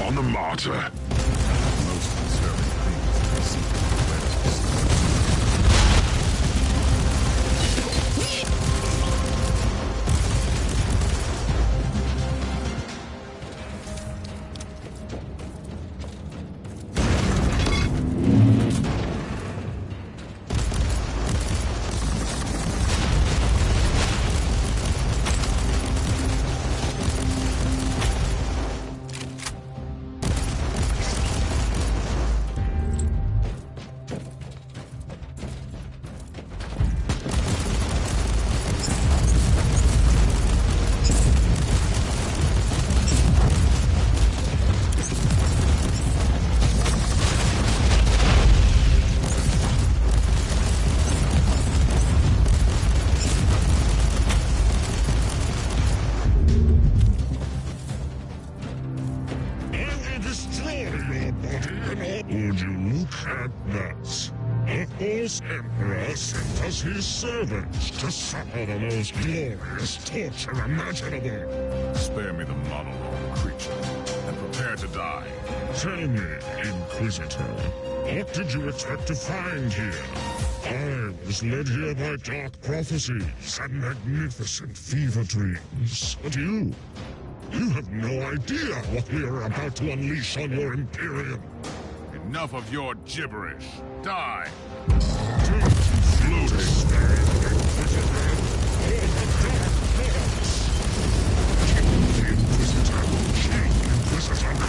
On the Martyr. Most disturbing things I see Would you look at that? A false emperor sent us his servants to suffer the most glorious torture imaginable. Spare me the monologue, creature, and prepare to die. Tell me, Inquisitor, what did you expect to find here? I was led here by dark prophecies and magnificent fever dreams. But you have no idea what we are about to unleash on your Imperium. Enough of your gibberish. Die! Don't float Inquisitor, all the dark gods! Kill the Inquisitor! Kill Inquisitor now!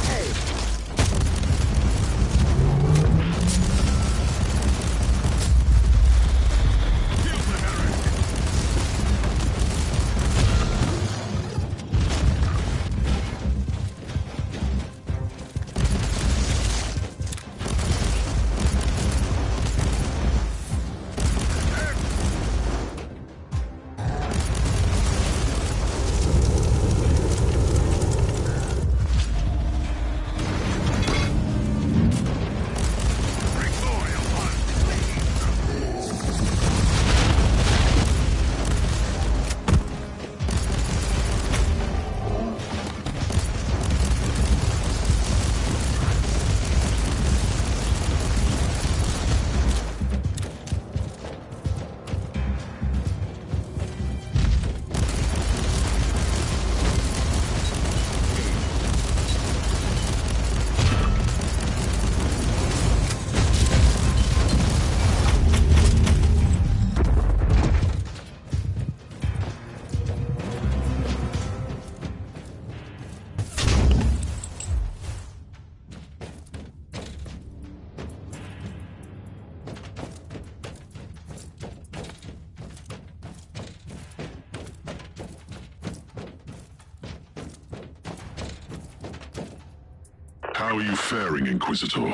How are you faring, Inquisitor?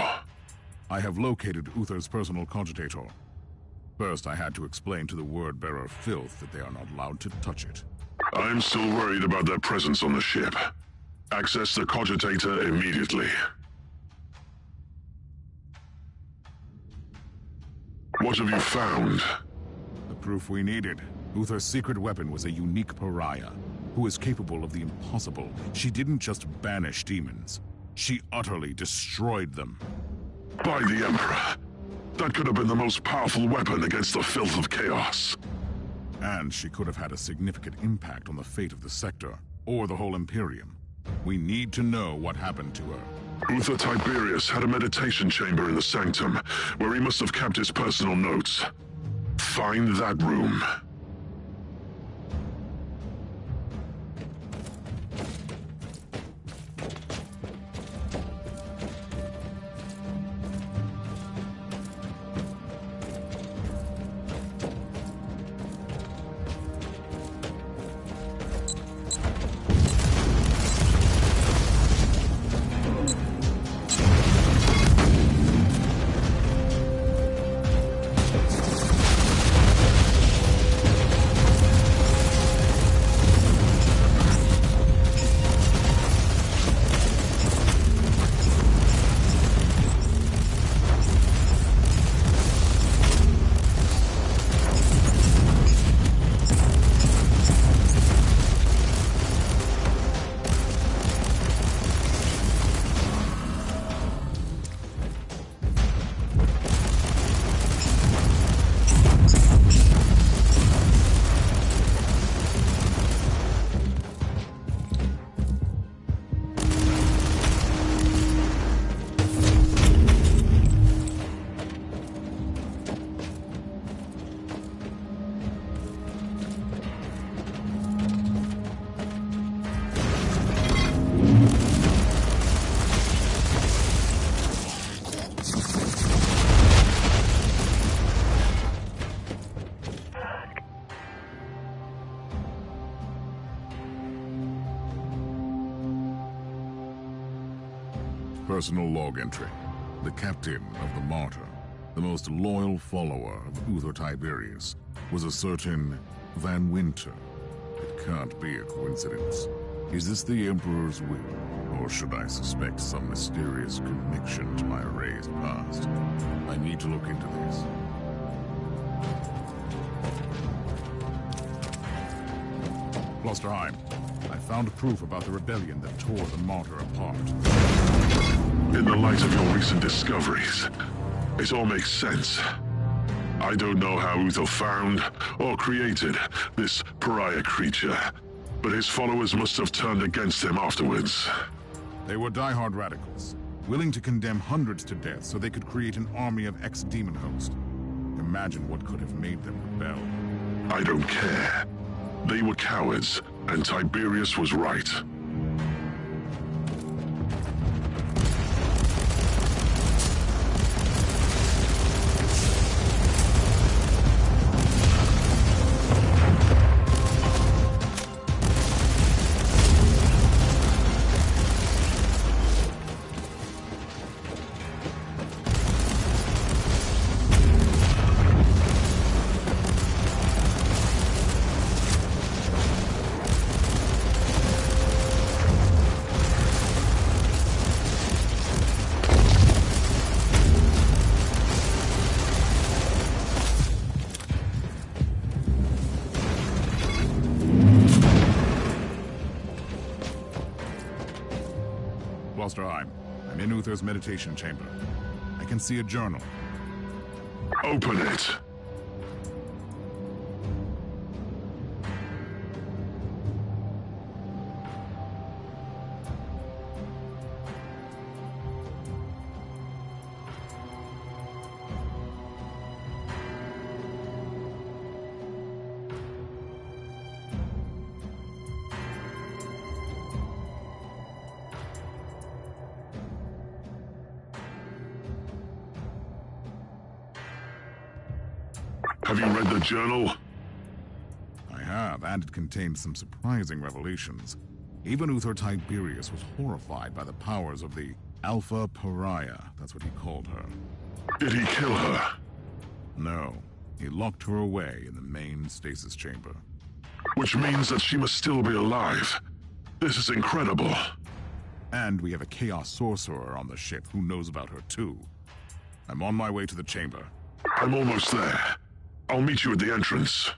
I have located Uther's personal cogitator. First, I had to explain to the word-bearer Filth that they are not allowed to touch it. I'm still worried about their presence on the ship. Access the cogitator immediately. What have you found? The proof we needed. Uther's secret weapon was a unique pariah, who is capable of the impossible. She didn't just banish demons. She utterly destroyed them. By the Emperor! That could have been the most powerful weapon against the filth of chaos. And she could have had a significant impact on the fate of the sector, or the whole Imperium. We need to know what happened to her. Uther Tiberius had a meditation chamber in the sanctum, where he must have kept his personal notes. Find that room. Personal log entry. The captain of the Martyr, the most loyal follower of Uther Tiberius, was a certain Van Winter. It can't be a coincidence. Is this the Emperor's will, Or should I suspect some mysterious connection to my raised past? I need to look into this. Klosterheim, I found proof about the rebellion that tore the Martyr apart. In the light of your recent discoveries, it all makes sense. I don't know how Uther found or created this pariah creature, but his followers must have turned against him afterwards. They were diehard radicals, willing to condemn hundreds to death so they could create an army of ex-demon hosts. Imagine what could have made them rebel. I don't care. They were cowards, and Tiberius was right. Klosterheim, I'm in Uther's meditation chamber. I can see a journal. Open it. Have you read the journal? I have, and it contains some surprising revelations. Even Uther Tiberius was horrified by the powers of the Alpha Pariah. That's what he called her. Did he kill her? No, he locked her away in the main stasis chamber. Which means that she must still be alive. This is incredible. And we have a Chaos Sorcerer on the ship who knows about her too. I'm on my way to the chamber. I'm almost there. I'll meet you at the entrance.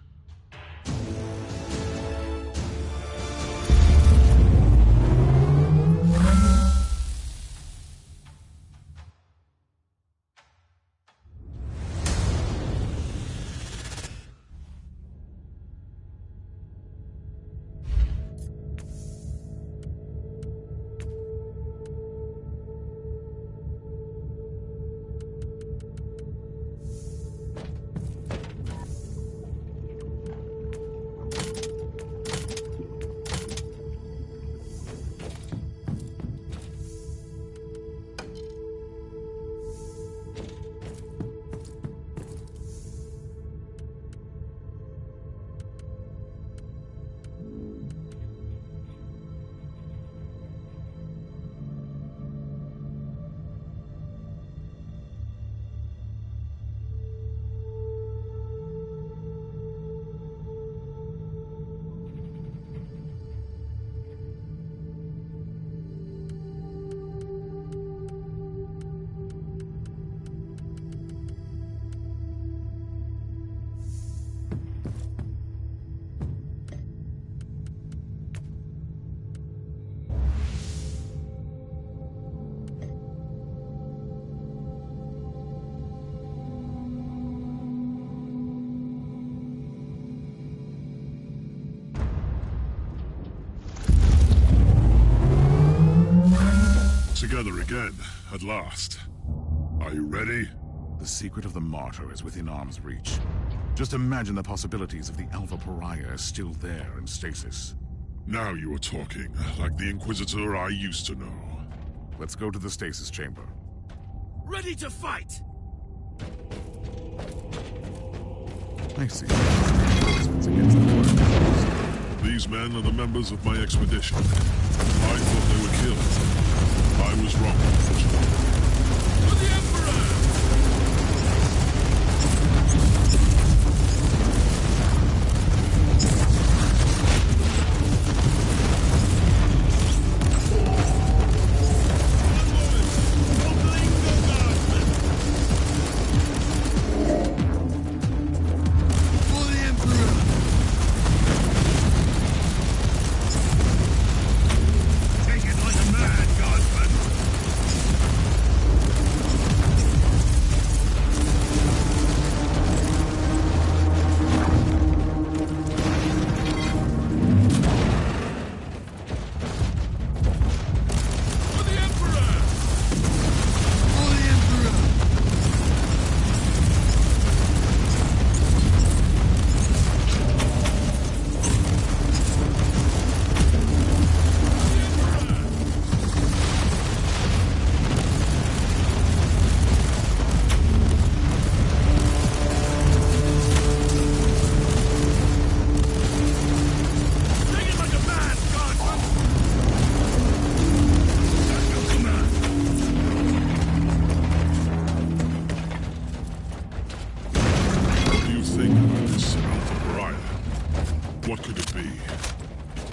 Together again, at last. Are you ready? The secret of the Martyr is within arm's reach. Just imagine the possibilities if the Alpha Pariah is still there in stasis. Now you are talking, like the Inquisitor I used to know. Let's go to the stasis chamber. Ready to fight! I see. Resistance against the Warhammer. These men are the members of my expedition. I thought they were killed. I was wrong, unfortunately. For the Emperor!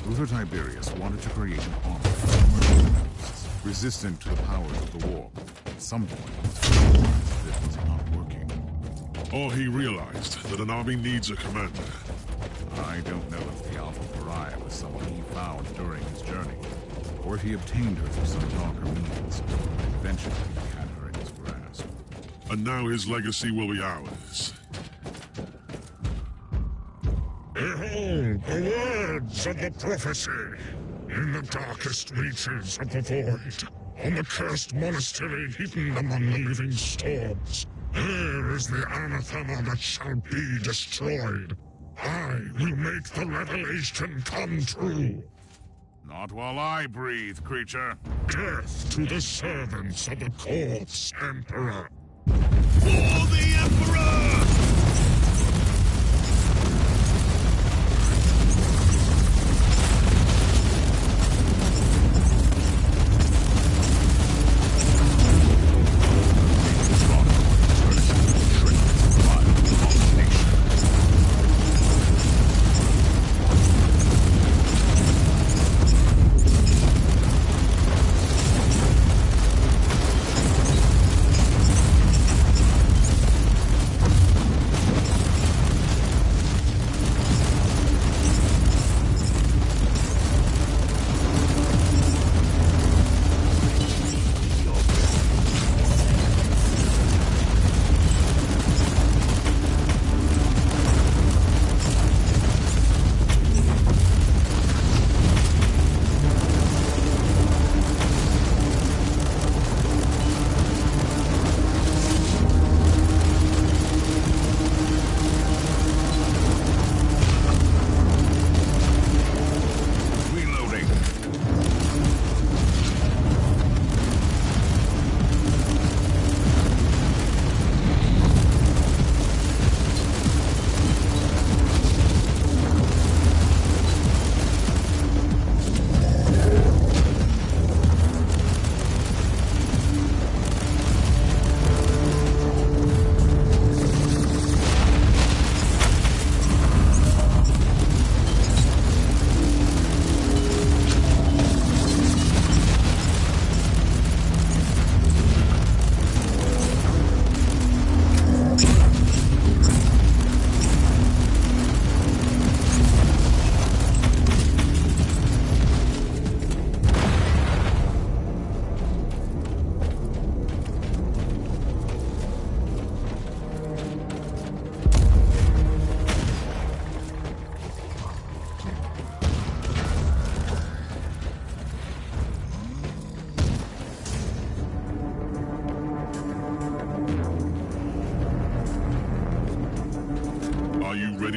Uther Tiberius wanted to create an army of former demons, resistant to the powers of the war. At some point, this was not working. Or he realized that an army needs a commander. I don't know if the Alpha Pariah was someone he found during his journey, or if he obtained her through some darker means. Eventually, he had her in his grasp. And now his legacy will be ours. Behold the words of the prophecy! In the darkest reaches of the void, on the cursed monastery hidden among the living storms, there is the anathema that shall be destroyed. I will make the revelation come true. Not while I breathe, creature. Death to the servants of the corpse emperor. For the Emperor!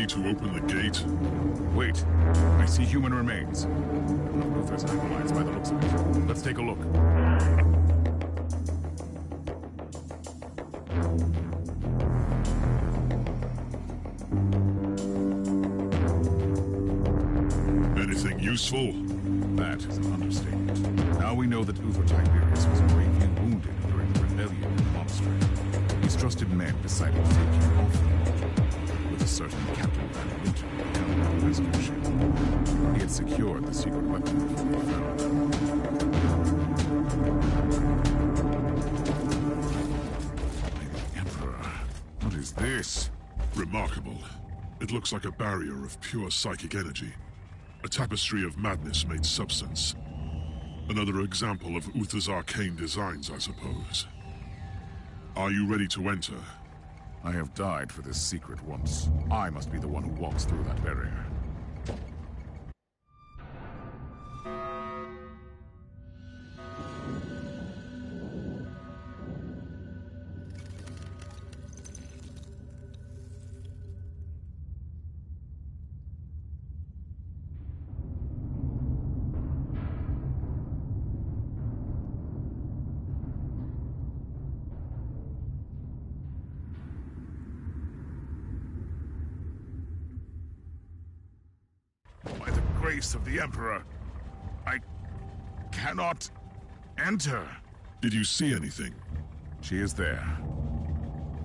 To open the gate? Wait, I see human remains. Uther's acolytes by the looks of it. Let's take a look. Anything useful? That is an understatement. Now we know that Uther Tiberius was gravely wounded during the rebellion in the monastery. His trusted men decided to take him off the module with a certain Captain Van Winter held on the rescue ship. He had secured the secret weapon before they found it. The Emperor, what is this? Remarkable. It looks like a barrier of pure psychic energy. A tapestry of madness made substance. Another example of Uther's arcane designs, I suppose. Are you ready to enter? I have died for this secret once. I must be the one who walks through that barrier. By the grace of the Emperor, I cannot enter. Did you see anything? She is there.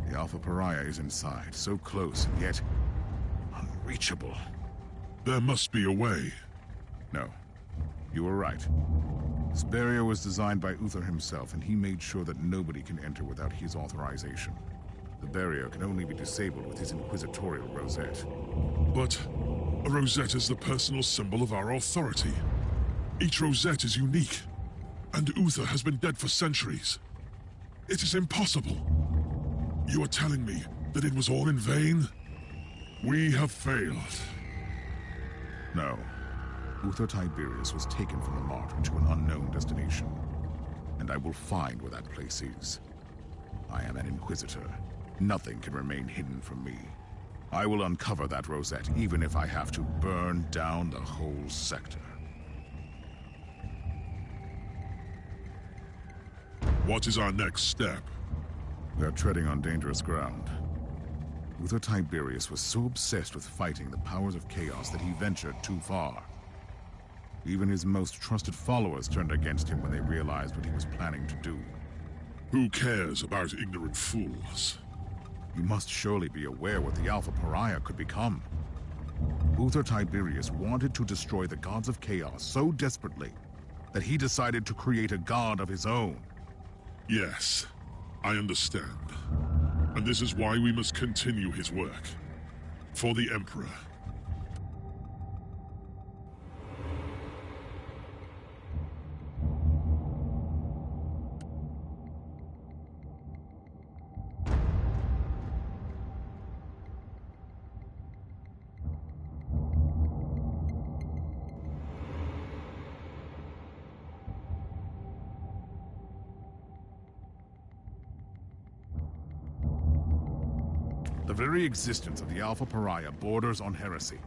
The Alpha Pariah is inside, so close and yet unreachable. There must be a way. No. You were right. This barrier was designed by Uther himself, and he made sure that nobody can enter without his authorization. The barrier can only be disabled with his inquisitorial rosette. But a rosette is the personal symbol of our authority. Each rosette is unique, and Uther has been dead for centuries. It is impossible. You are telling me that it was all in vain? We have failed. No. Uther Tiberius was taken from the Martyr to an unknown destination, and I will find where that place is. I am an Inquisitor. Nothing can remain hidden from me. I will uncover that rosette, even if I have to burn down the whole sector. What is our next step? We are treading on dangerous ground. Uther Tiberius was so obsessed with fighting the powers of chaos that he ventured too far. Even his most trusted followers turned against him when they realized what he was planning to do. Who cares about ignorant fools? You must surely be aware what the Alpha Pariah could become. Uther Tiberius wanted to destroy the gods of chaos so desperately that he decided to create a god of his own. Yes, I understand. And this is why we must continue his work. For the Emperor. The very existence of the Alpha Pariah borders on heresy.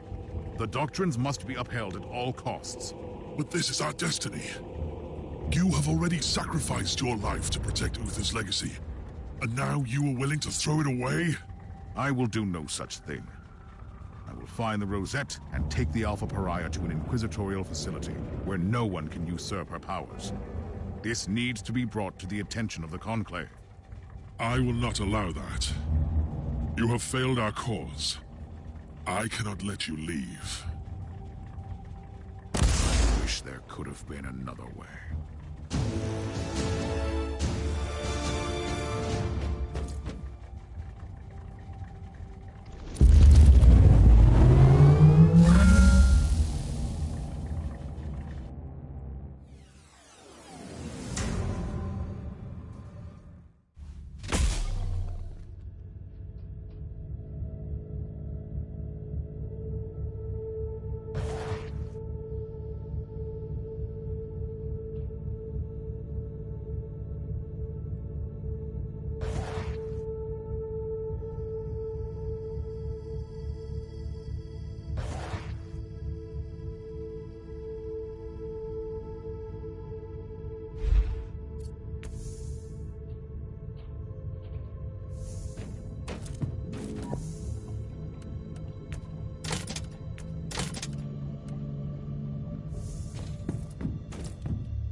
The doctrines must be upheld at all costs. But this is our destiny. You have already sacrificed your life to protect Uther's legacy. And now you are willing to throw it away? I will do no such thing. I will find the Rosette and take the Alpha Pariah to an inquisitorial facility where no one can usurp her powers. This needs to be brought to the attention of the Conclave. I will not allow that. You have failed our cause. I cannot let you leave. I wish there could have been another way.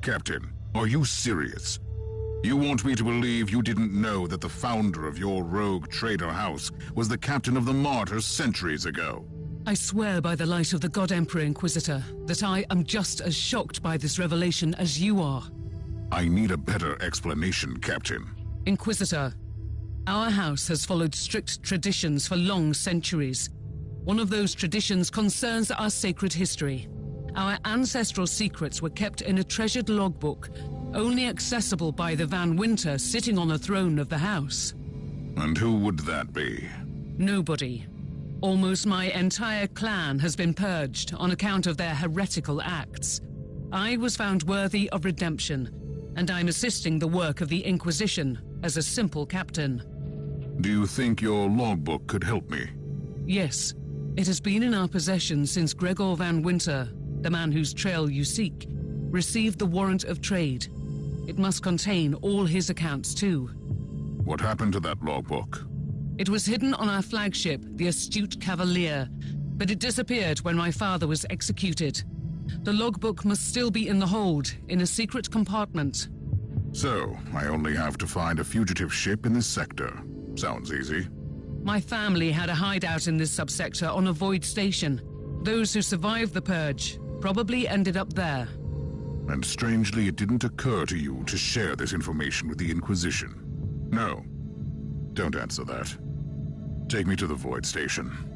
Captain, are you serious? You want me to believe you didn't know that the founder of your rogue trader house was the captain of the Martyrs centuries ago? I swear by the light of the God Emperor Inquisitor that I am just as shocked by this revelation as you are. I need a better explanation, Captain. Inquisitor, our house has followed strict traditions for long centuries. One of those traditions concerns our sacred history. Our ancestral secrets were kept in a treasured logbook, only accessible by the Van Winter sitting on the throne of the house. And who would that be? Nobody. Almost my entire clan has been purged on account of their heretical acts. I was found worthy of redemption, and I'm assisting the work of the Inquisition as a simple captain. Do you think your logbook could help me? Yes. It has been in our possession since Gregor Van Winter, the man whose trail you seek, received the warrant of trade. It must contain all his accounts too. What happened to that logbook? It was hidden on our flagship, the Astute Cavalier, but it disappeared when my father was executed. The logbook must still be in the hold, in a secret compartment. So, I only have to find a fugitive ship in this sector. Sounds easy. My family had a hideout in this subsector on a void station. Those who survived the purge Probably ended up there. And strangely, it didn't occur to you to share this information with the Inquisition. No. Don't answer that. Take me to the Void Station.